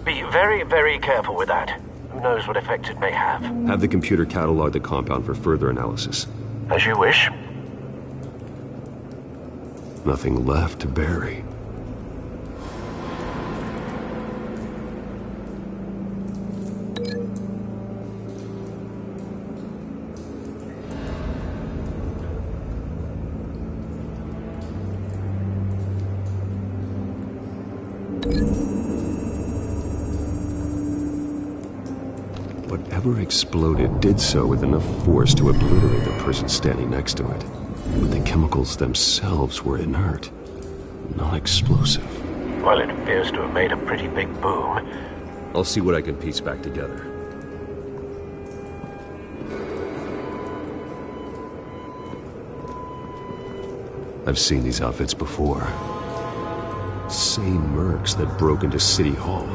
Be very, very careful with that. Who knows what effects it may have. Have the computer catalog the compound for further analysis. As you wish. Nothing left to bury. Whatever exploded did so with enough force to obliterate the person standing next to it. But the chemicals themselves were inert, not explosive. Well, it appears to have made a pretty big boom. I'll see what I can piece back together. I've seen these outfits before. Same mercs that broke into City Hall.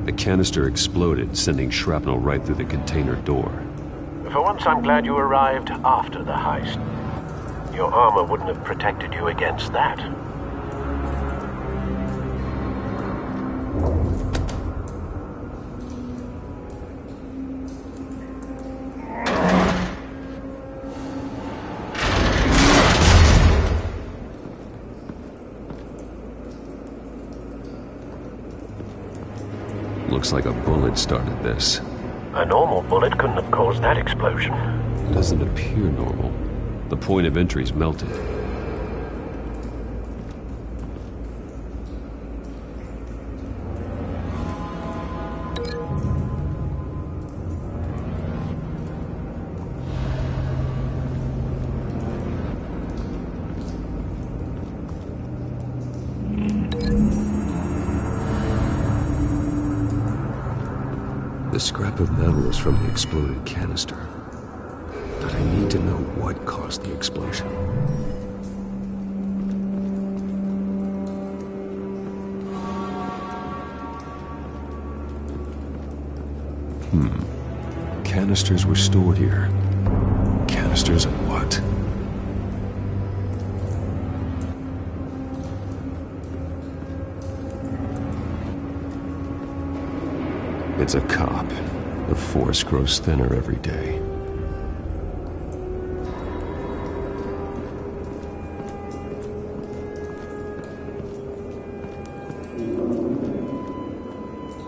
The canister exploded, sending shrapnel right through the container door. For once, I'm glad you arrived after the heist. Your armor wouldn't have protected you against that. Looks like a bullet started this. A normal bullet couldn't have caused that explosion. It doesn't appear normal. The point of entry's melted. The scrap of metal is from the exploded canister. But I need to know what caused the explosion. Canisters were stored here. Canisters of what? It's a cop. The force grows thinner every day.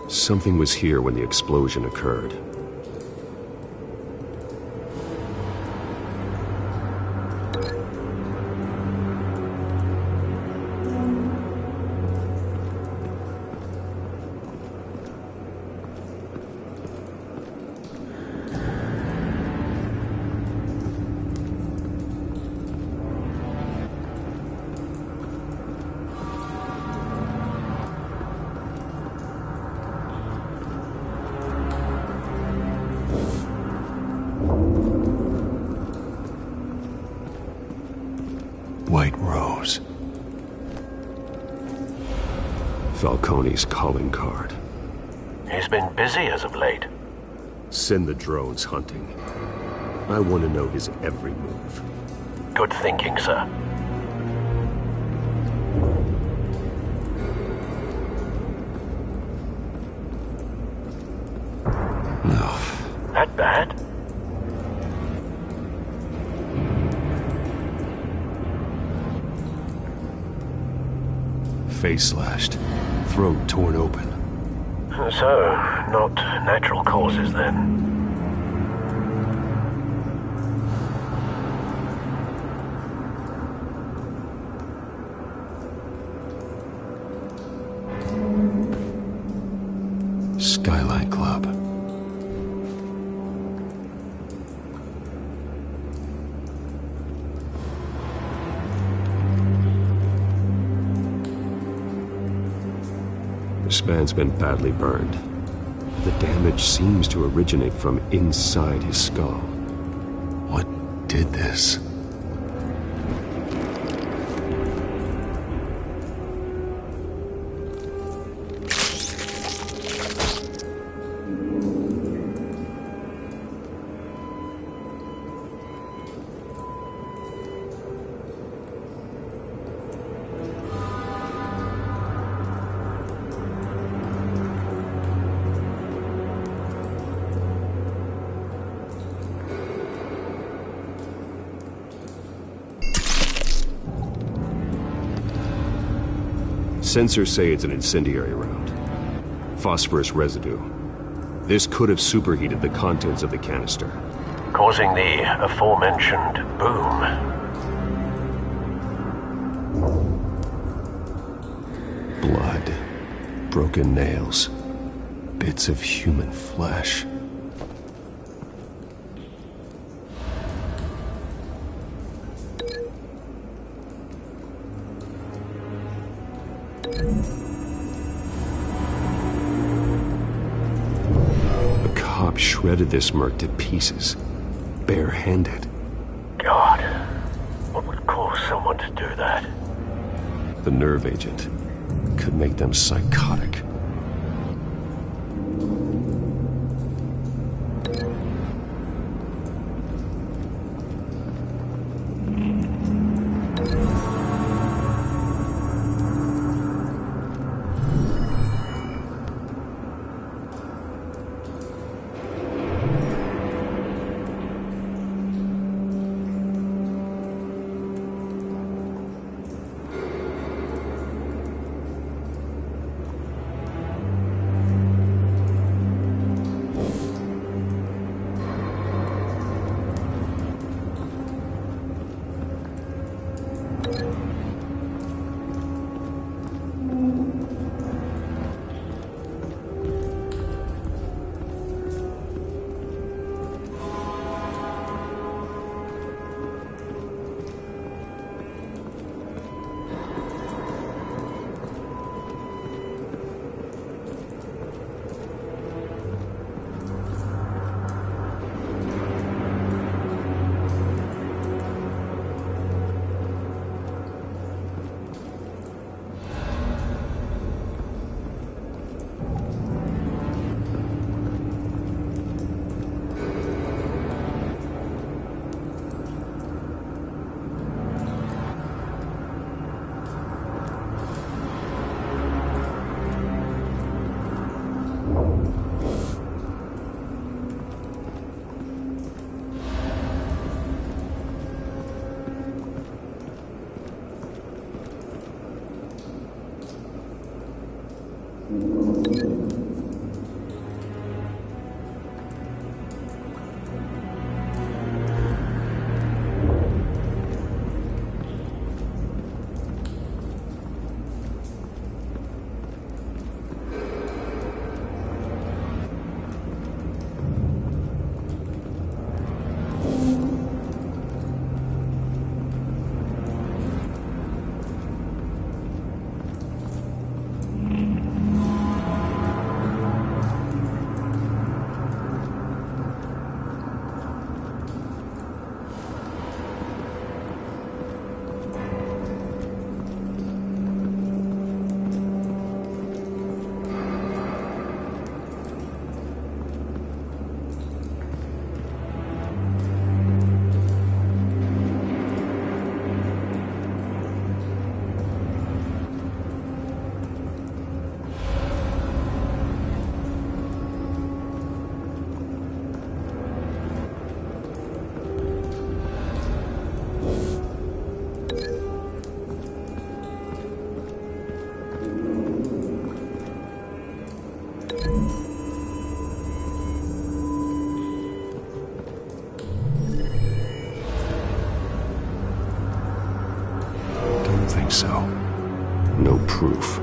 Something was here when the explosion occurred. White Rose. Falcone's calling card. He's been busy as of late. Send the drones hunting. I want to know his every move. Good thinking, sir. No. That bad? Face slashed, throat torn open. So, not natural causes then. Skyline Club. This man's been badly burned. The damage seems to originate from inside his skull. What did this? Sensors say it's an incendiary round. Phosphorus residue. This could have superheated the contents of the canister. causing the aforementioned boom. Blood, broken nails, bits of human flesh. A cop shredded this merc to pieces, barehanded. God, what would cause someone to do that? The nerve agent could make them psychotic. So, no proof.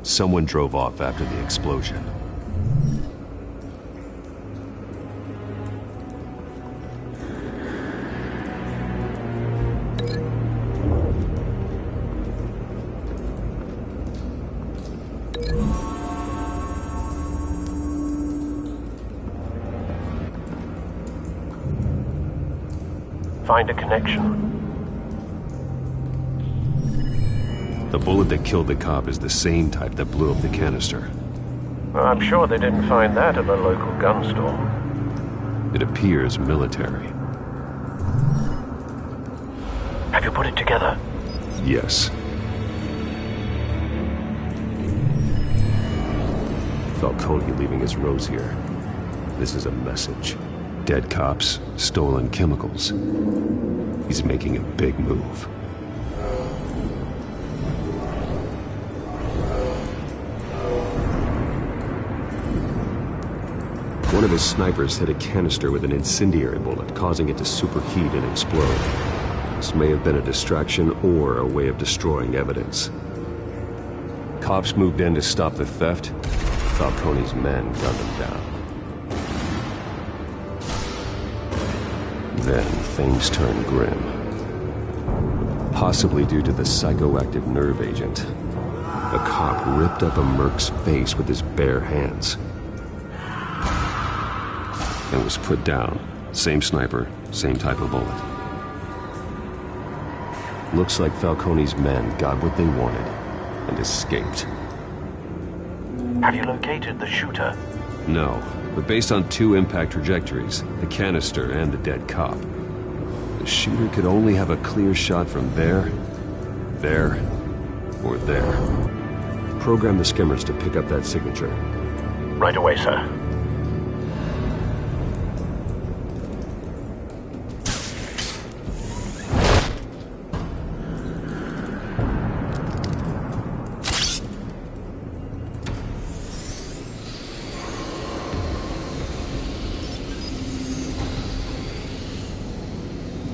Someone drove off after the explosion. Find a connection. The bullet that killed the cop is the same type that blew up the canister. Well, I'm sure they didn't find that at the local gun store. It appears military. Have you put it together? Yes. Falcone leaving his rose here. This is a message. Dead cops, stolen chemicals. He's making a big move. One of his snipers hit a canister with an incendiary bullet, causing it to superheat and explode. This may have been a distraction or a way of destroying evidence. Cops moved in to stop the theft. Falcone's men gunned him down. Then things turned grim. Possibly due to the psychoactive nerve agent. A cop ripped up a merc's face with his bare hands. And was put down. Same sniper, same type of bullet. Looks like Falcone's men got what they wanted and escaped. Have you located the shooter? No, but based on two impact trajectories, the canister and the dead cop, the shooter could only have a clear shot from there, or there. Program the skimmers to pick up that signature. Right away, sir.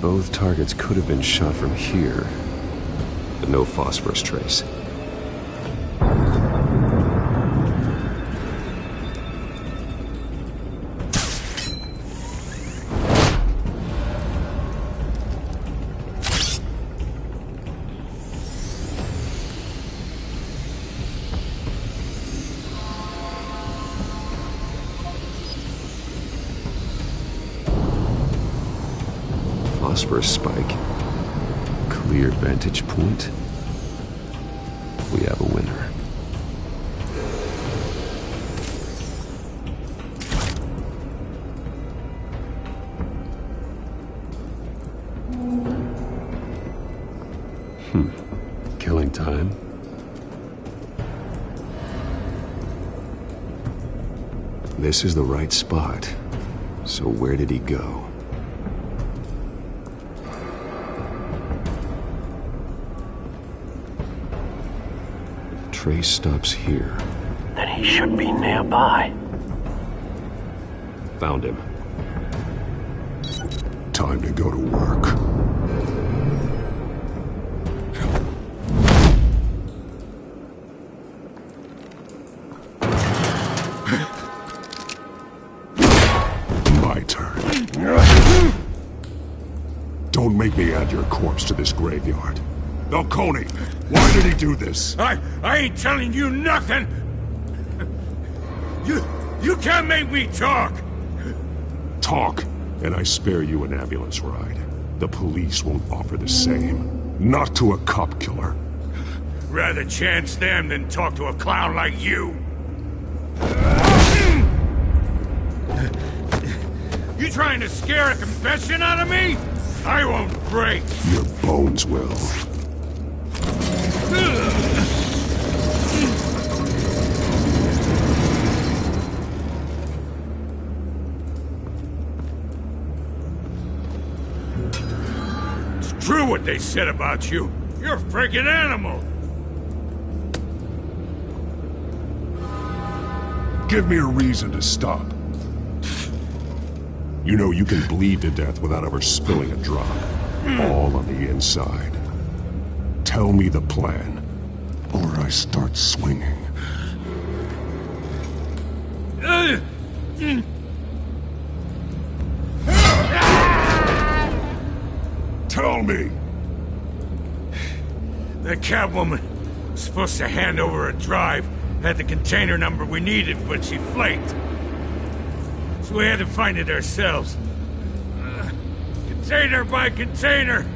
Both targets could have been shot from here, but no phosphorus trace. Phosphorus spike. Clear vantage point. We have a winner. Killing time. This is the right spot. So where did he go? Trace stops here. Then he should be nearby. Found him. Time to go to work. My turn. Don't make me add your corpse to this graveyard. Falcone, why did he do this? I ain't telling you nothing! You can't make me talk! Talk, and I spare you an ambulance ride. The police won't offer the same. Not to a cop killer. Rather chance them than talk to a clown like you. You trying to scare a confession out of me? I won't break. Your bones will. It's true what they said about you. You're a freaking animal. Give me a reason to stop. You know you can bleed to death without ever spilling a drop. All on the inside. Tell me the plan, or I start swinging. Tell me! The Catwoman was supposed to hand over a drive, had the container number we needed, but she flaked. So we had to find it ourselves. Container by container.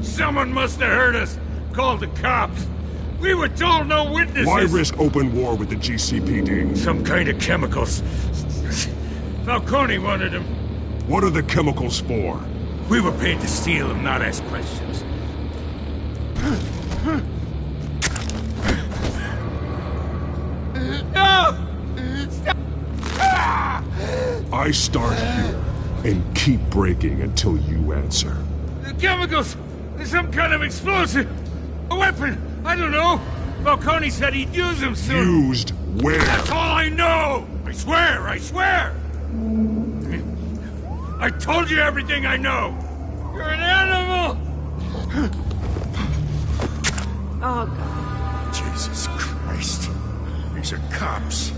Someone must have heard us, called the cops. We were told no witnesses! Why risk open war with the GCPD? Some kind of chemicals. Falcone wanted them. What are the chemicals for? We were paid to steal them, not ask questions. No! Stop! I start here and keep breaking until you answer. The chemicals! Some kind of explosive! A weapon! I don't know! Falcone said he'd use them soon! Used where? That's all I know! I swear! I swear! I told you everything I know! You're an animal! Oh, God. Jesus Christ. These are cops.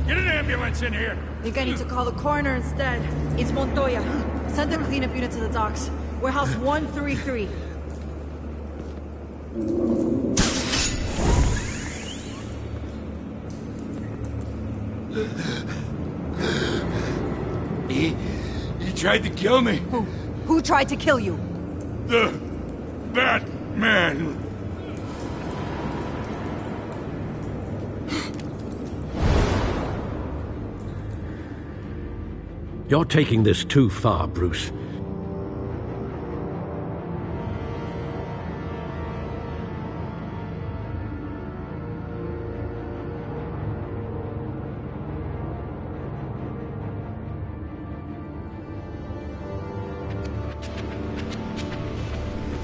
Get an ambulance in here! I think I need to call the coroner instead. It's Montoya. Send the cleanup unit to the docks. Warehouse 133. He tried to kill me. Who tried to kill you? The Batman. You're taking this too far, Bruce.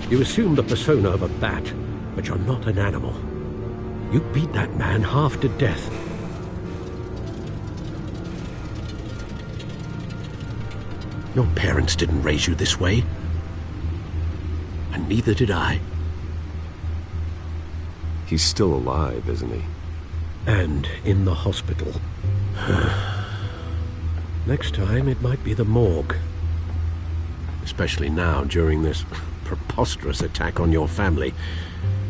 You assume the persona of a bat, but you're not an animal. You beat that man half to death. Your parents didn't raise you this way. And neither did I. He's still alive, isn't he? And in the hospital. Next time, it might be the morgue. Especially now, during this preposterous attack on your family.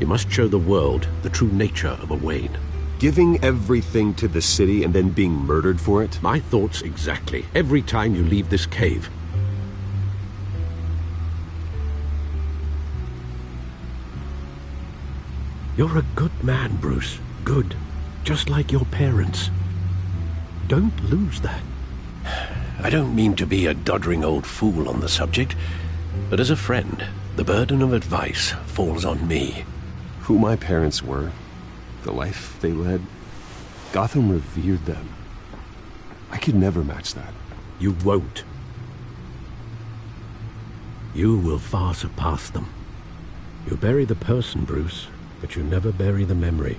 You must show the world the true nature of a Wayne. Giving everything to the city and then being murdered for it? My thoughts exactly. Every time you leave this cave. You're a good man, Bruce. Good. Just like your parents. Don't lose that. I don't mean to be a doddering old fool on the subject, but as a friend, the burden of advice falls on me. Who my parents were, the life they led, Gotham revered them. I could never match that. You won't. You will far surpass them. You bury the person, Bruce, but you never bury the memory.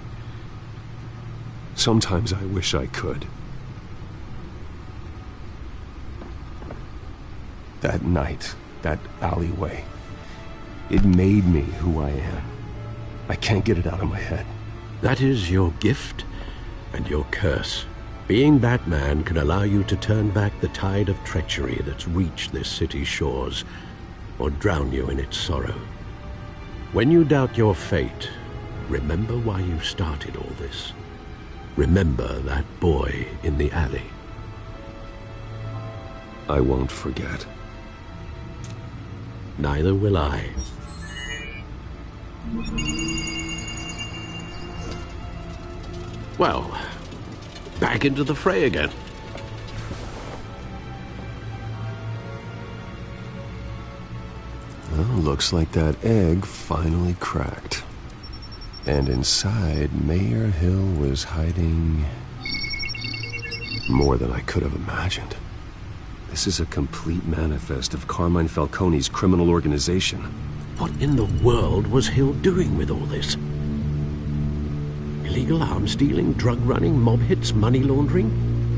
Sometimes I wish I could. That night, that alleyway, it made me who I am. I can't get it out of my head. That is your gift and your curse. Being Batman can allow you to turn back the tide of treachery that's reached this city's shores, or drown you in its sorrow. When you doubt your fate, remember why you started all this. Remember that boy in the alley. I won't forget. Neither will I. Well, back into the fray again. Well, looks like that egg finally cracked. And inside, Mayor Hill was hiding more than I could have imagined. This is a complete manifest of Carmine Falcone's criminal organization. What in the world was Hill doing with all this? Illegal arms dealing, drug running, mob hits, money laundering?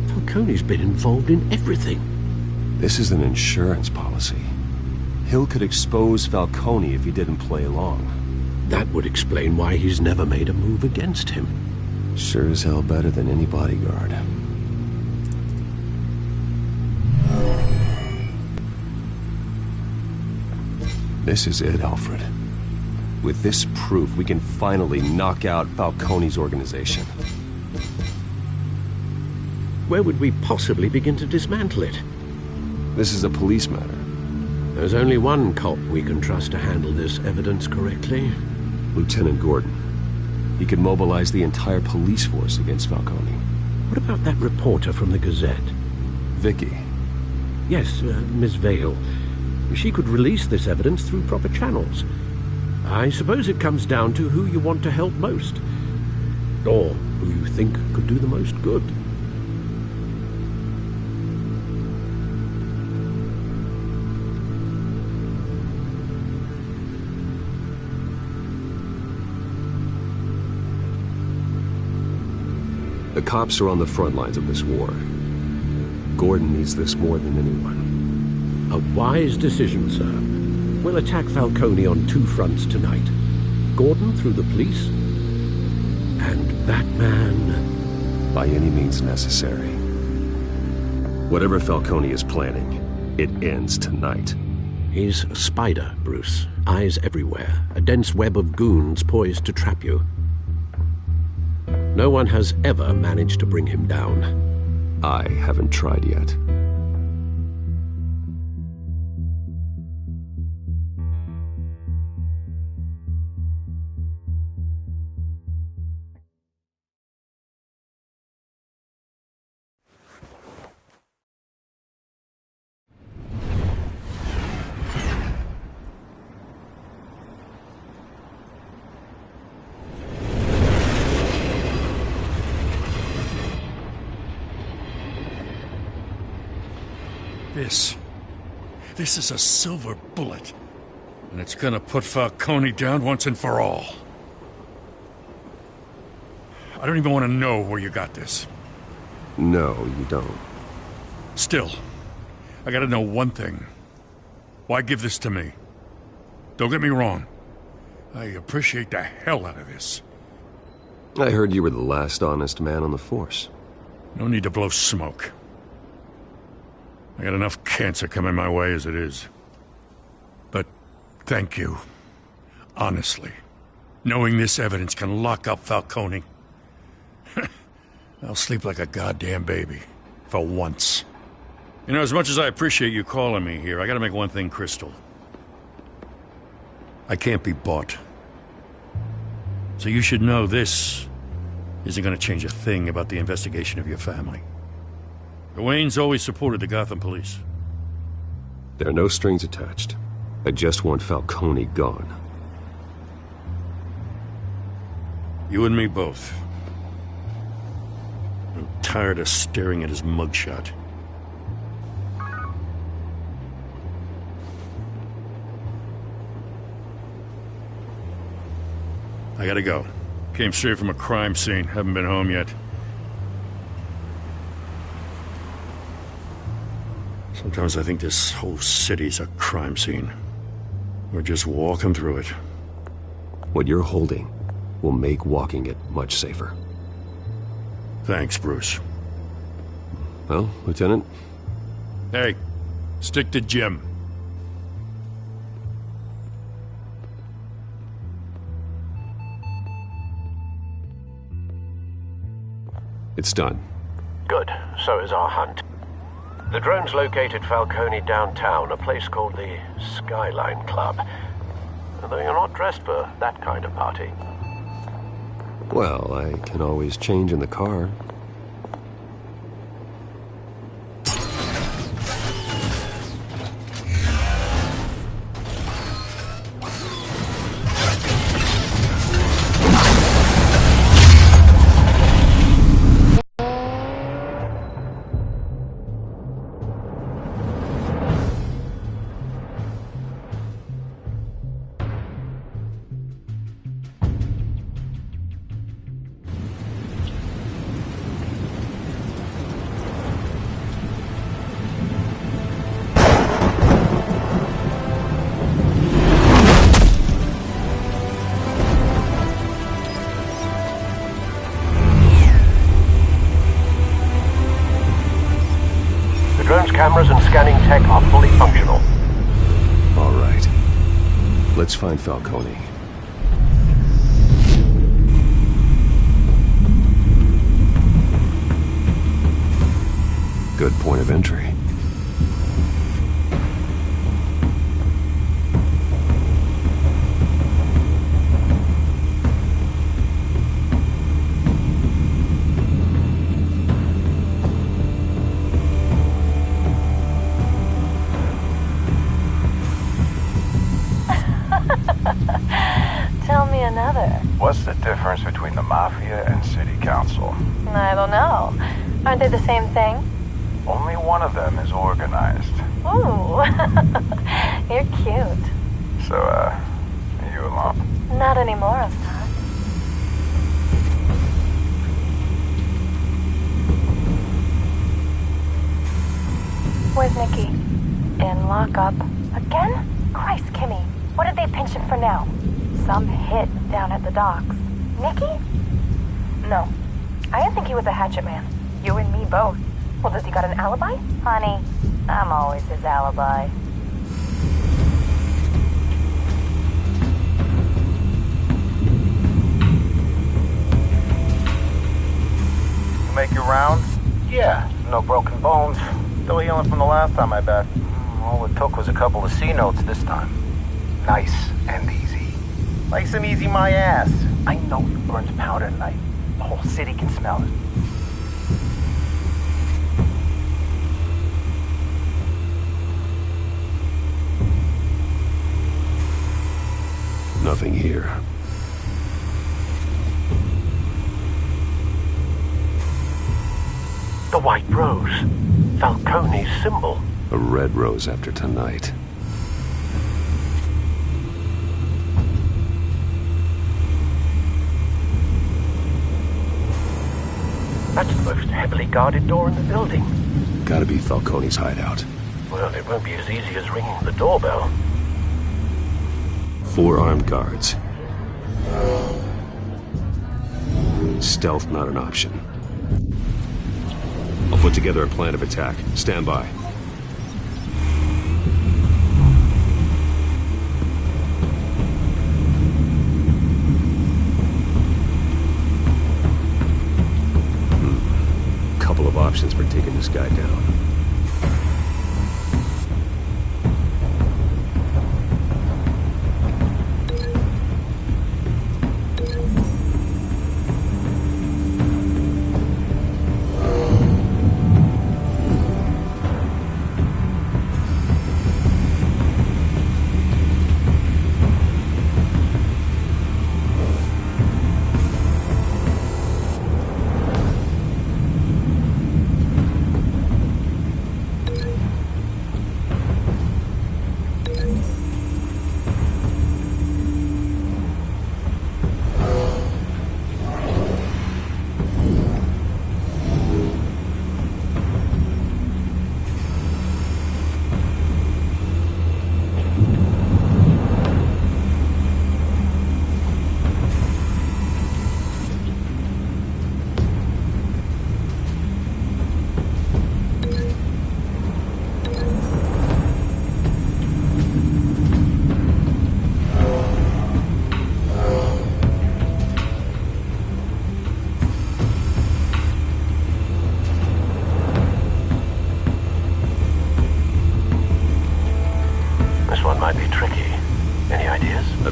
Falcone's been involved in everything. This is an insurance policy. Hill could expose Falcone if he didn't play along. That would explain why he's never made a move against him. Sure as hell better than any bodyguard. This is it, Alfred. With this proof, we can finally knock out Falcone's organization. Where would we possibly begin to dismantle it? This is a police matter. There's only one cop we can trust to handle this evidence correctly. Lieutenant Gordon. He could mobilize the entire police force against Falcone. What about that reporter from the Gazette? Vicky. Yes, Miss Vale. She could release this evidence through proper channels. I suppose it comes down to who you want to help most. Or who you think could do the most good. The cops are on the front lines of this war. Gordon needs this more than anyone. A wise decision, sir. We'll attack Falcone on 2 fronts tonight. Gordon through the police, and Batman... by any means necessary. Whatever Falcone is planning, it ends tonight. He's a spider, Bruce. Eyes everywhere. A dense web of goons poised to trap you. No one has ever managed to bring him down. I haven't tried yet. This is a silver bullet. And it's gonna put Falcone down once and for all. I don't even want to know where you got this. No, you don't. Still, I gotta know one thing. Why give this to me? Don't get me wrong. I appreciate the hell out of this. I heard you were the last honest man on the force. No need to blow smoke. I got enough cancer coming my way as it is. But thank you. Honestly. Knowing this evidence can lock up Falcone. I'll sleep like a goddamn baby. For once. You know, as much as I appreciate you calling me here, I gotta make one thing crystal. I can't be bought. So you should know this isn't gonna change a thing about the investigation of your family. The Waynes always supported the Gotham police. There are no strings attached. I just want Falcone gone. You and me both. I'm tired of staring at his mugshot. I gotta go. Came straight from a crime scene. Haven't been home yet. Sometimes I think this whole city's a crime scene. We're just walking through it. What you're holding will make walking it much safer. Thanks, Bruce. Well, Lieutenant? Hey, stick to Jim. It's done. Good. So is our hunt. The drones located Falcone downtown, a place called the Skyline Club. Although you're not dressed for that kind of party. Well, I can always change in the car. Cameras and scanning tech are fully functional. All right. Let's find Falcone. Good point of entry. know. Aren't they the same thing? Only one of them is organized. Ooh. You're cute. So, are you alone? Not anymore, Star. Where's Nikki? In lockup. Again? Christ, Kimmy. What did they pinch him for now? Some hit down at the docks. Nikki? No. I didn't think he was a hatchet man. You and me both. Well, does he got an alibi? Honey, I'm always his alibi. You make your rounds? Yeah, no broken bones. Still healing from the last time, I bet. All it took was a couple of C notes this time. Nice and easy. Nice and easy my ass. I know you burned powder tonight. The whole city can smell it. Nothing here. The white rose. Falcone's symbol. A red rose after tonight. That's the most heavily guarded door in the building. Gotta be Falcone's hideout. Well, it won't be as easy as ringing the doorbell. 4 armed guards. Stealth not an option. I'll put together a plan of attack. Stand by. Couple of options for taking this guy down.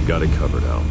Got it covered, Al.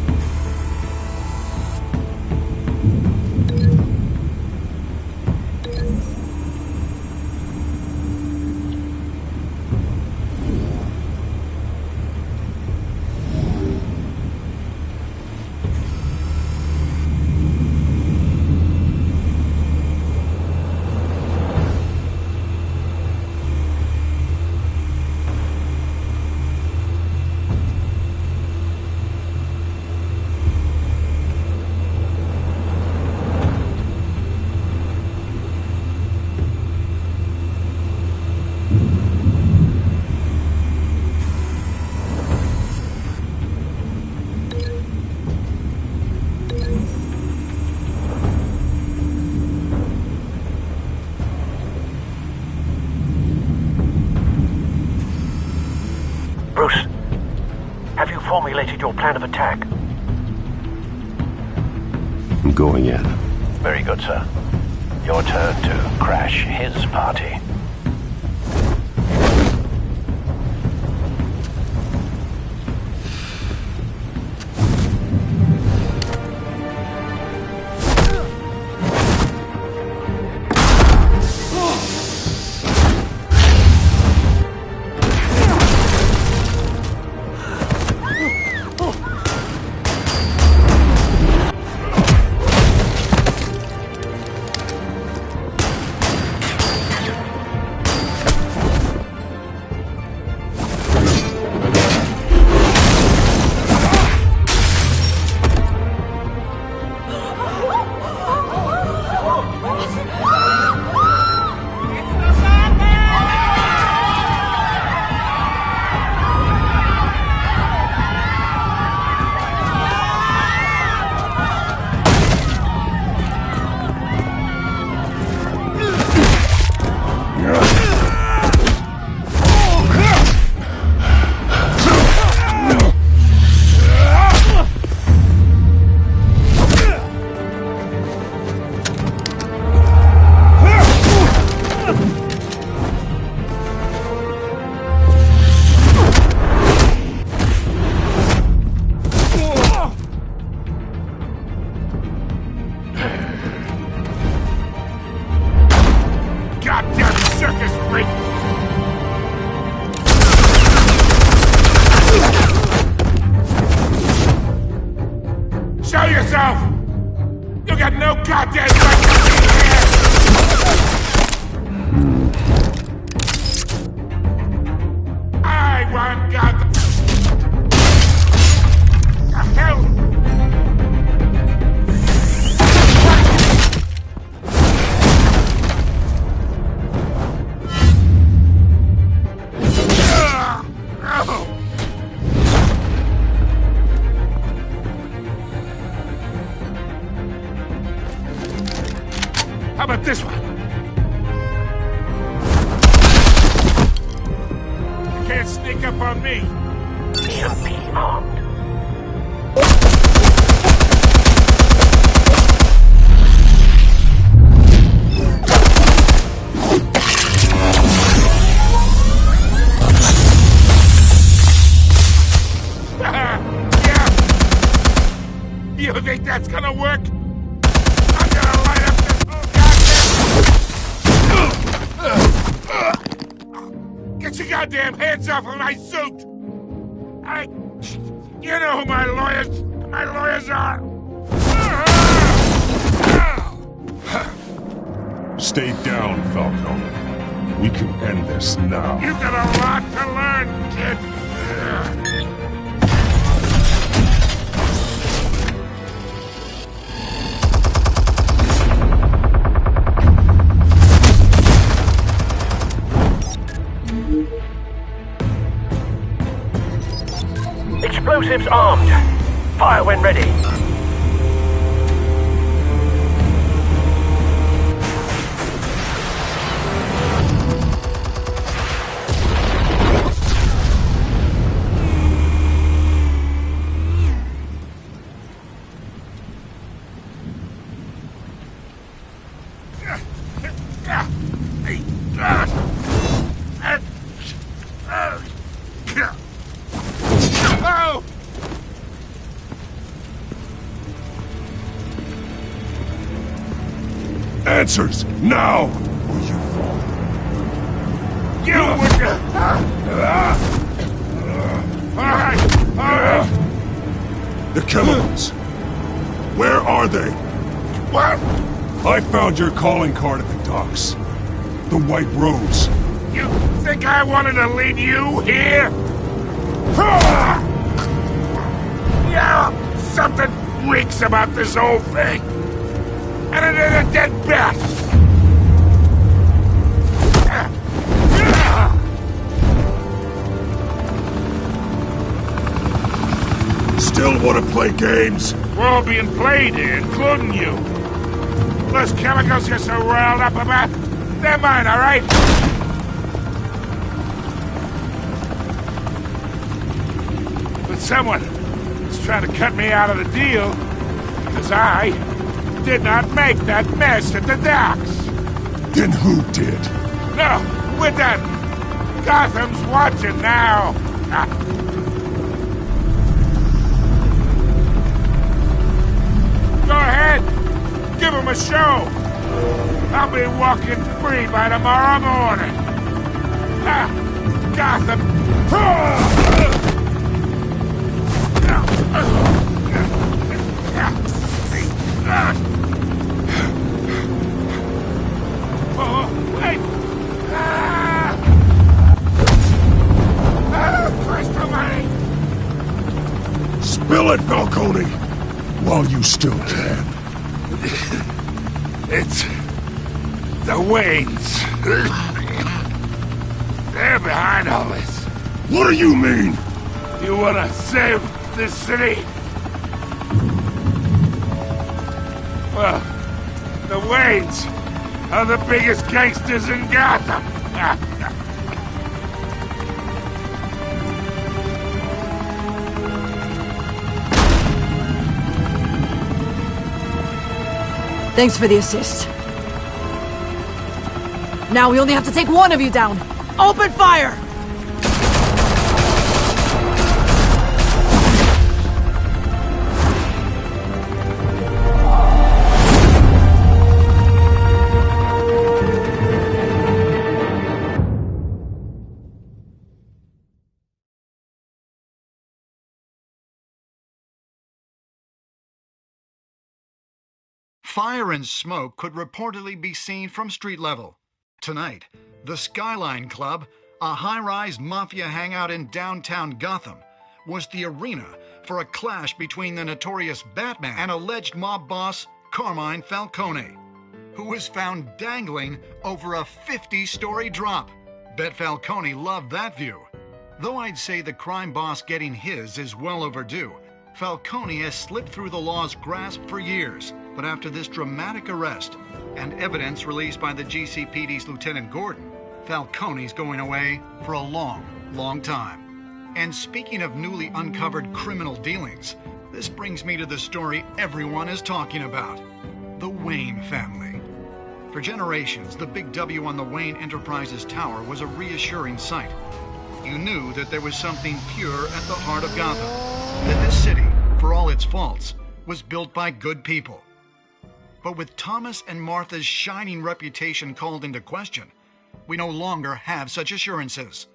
Formulated your plan of attack. I'm going in. Very good, sir. Your turn to crash his party. freak! Show yourself! You got no goddamn right to be here! I want Gotham! The hell? How about this one? You can't sneak up on me. EMP armed. Yeah. You think that's gonna work? I'm gonna light up this whole Get your goddamn hands off of my suit! You know who my lawyers are! Stay down, Falcone. We can end this now. You've got a lot to learn, kid! Explosives armed. Fire when ready. Answers, now! You would... Alright! The chemicals. Where are they? What? I found your calling card at the docks. The White Rose. You think I wanted to lead you here? Yeah, something reeks about this whole thing. And it is a dead bat! Still want to play games? We're all being played here, including you. Those chemicals you're so riled up about, they're mine, all right? But someone is trying to cut me out of the deal, because I did not make that mess at the docks. Then who did? No, we're done. Gotham's watching now. Go ahead. Give him a show. I'll be walking free by tomorrow morning. Gotham. Oh, wait! Christ almighty! Spill it, Falcone! While you still can. It's... the Waynes. They're behind all this. What do you mean? You wanna save this city? Well, the Waynes are the biggest gangsters in Gotham. Thanks for the assist. Now we only have to take one of you down. Open fire! Fire and smoke could reportedly be seen from street level. Tonight, the Skyline Club, a high-rise mafia hangout in downtown Gotham, was the arena for a clash between the notorious Batman and alleged mob boss Carmine Falcone, who was found dangling over a 50-story drop. Bet Falcone loved that view. Though I'd say the crime boss getting his is well overdue, Falcone has slipped through the law's grasp for years. But after this dramatic arrest and evidence released by the GCPD's Lieutenant Gordon, Falcone's going away for a long, long time. And speaking of newly uncovered criminal dealings, this brings me to the story everyone is talking about: the Wayne family. For generations, the big W on the Wayne Enterprises Tower was a reassuring sight. You knew that there was something pure at the heart of Gotham, that this city, for all its faults, was built by good people. But with Thomas and Martha's shining reputation called into question, we no longer have such assurances.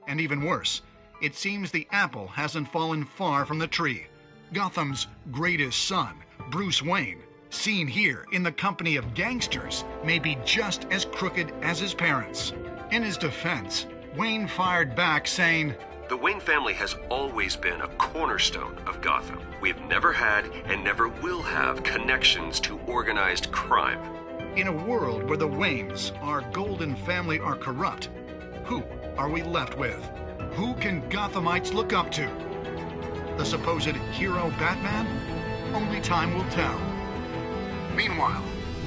And even worse, it seems the apple hasn't fallen far from the tree. Gotham's greatest son, Bruce Wayne, seen here in the company of gangsters, may be just as crooked as his parents. In his defense, Wayne fired back saying, "The Wayne family has always been a cornerstone of Gotham. We've never had and never will have connections to organized crime." In a world where the Waynes, our golden family, are corrupt, who are we left with? Who can Gothamites look up to? The supposed hero Batman? Only time will tell. Meanwhile,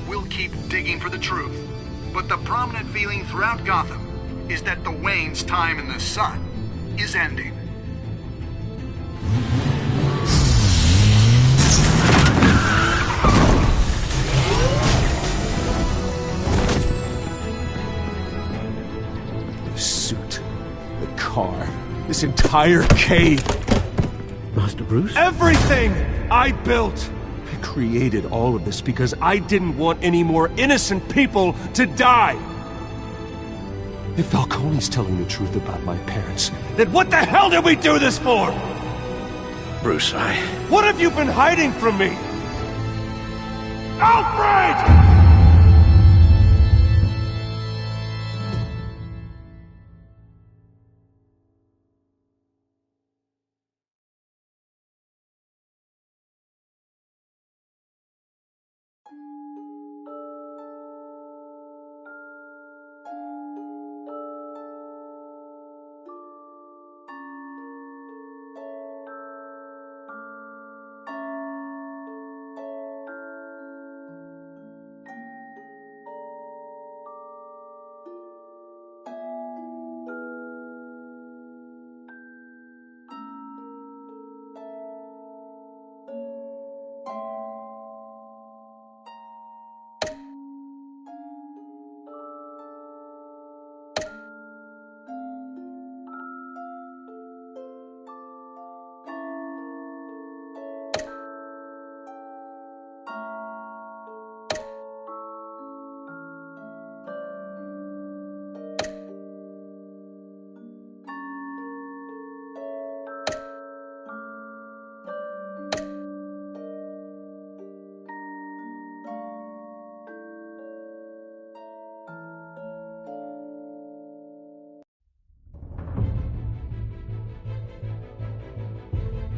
we'll keep digging for the truth. But the prominent feeling throughout Gotham is that the Waynes' time in the sun is ending. The suit, the car, this entire cave. Master Bruce? Everything I built! I created all of this because I didn't want any more innocent people to die! If Falcone's telling the truth about my parents, then what the hell did we do this for? Bruce, What have you been hiding from me? Alfred!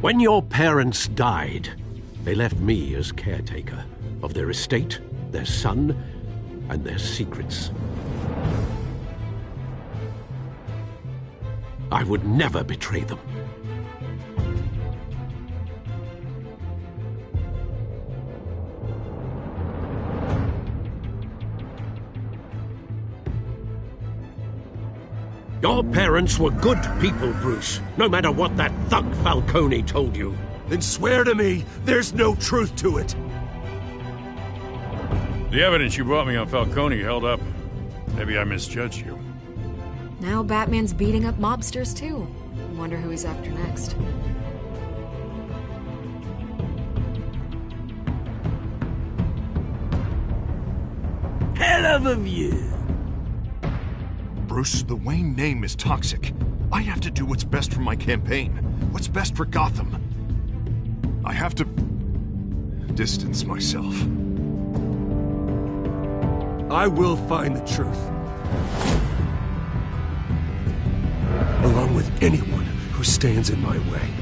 When your parents died, they left me as caretaker of their estate, their son, and their secrets. I would never betray them. Your parents were good people, Bruce, no matter what that thug Falcone told you. Then swear to me there's no truth to it. The evidence you brought me on Falcone held up. Maybe I misjudged you. Now Batman's beating up mobsters, too. Wonder who he's after next. Hell of a view. Bruce, the Wayne name is toxic. I have to do what's best for my campaign. What's best for Gotham. I have to distance myself. I will find the truth. Along with anyone who stands in my way.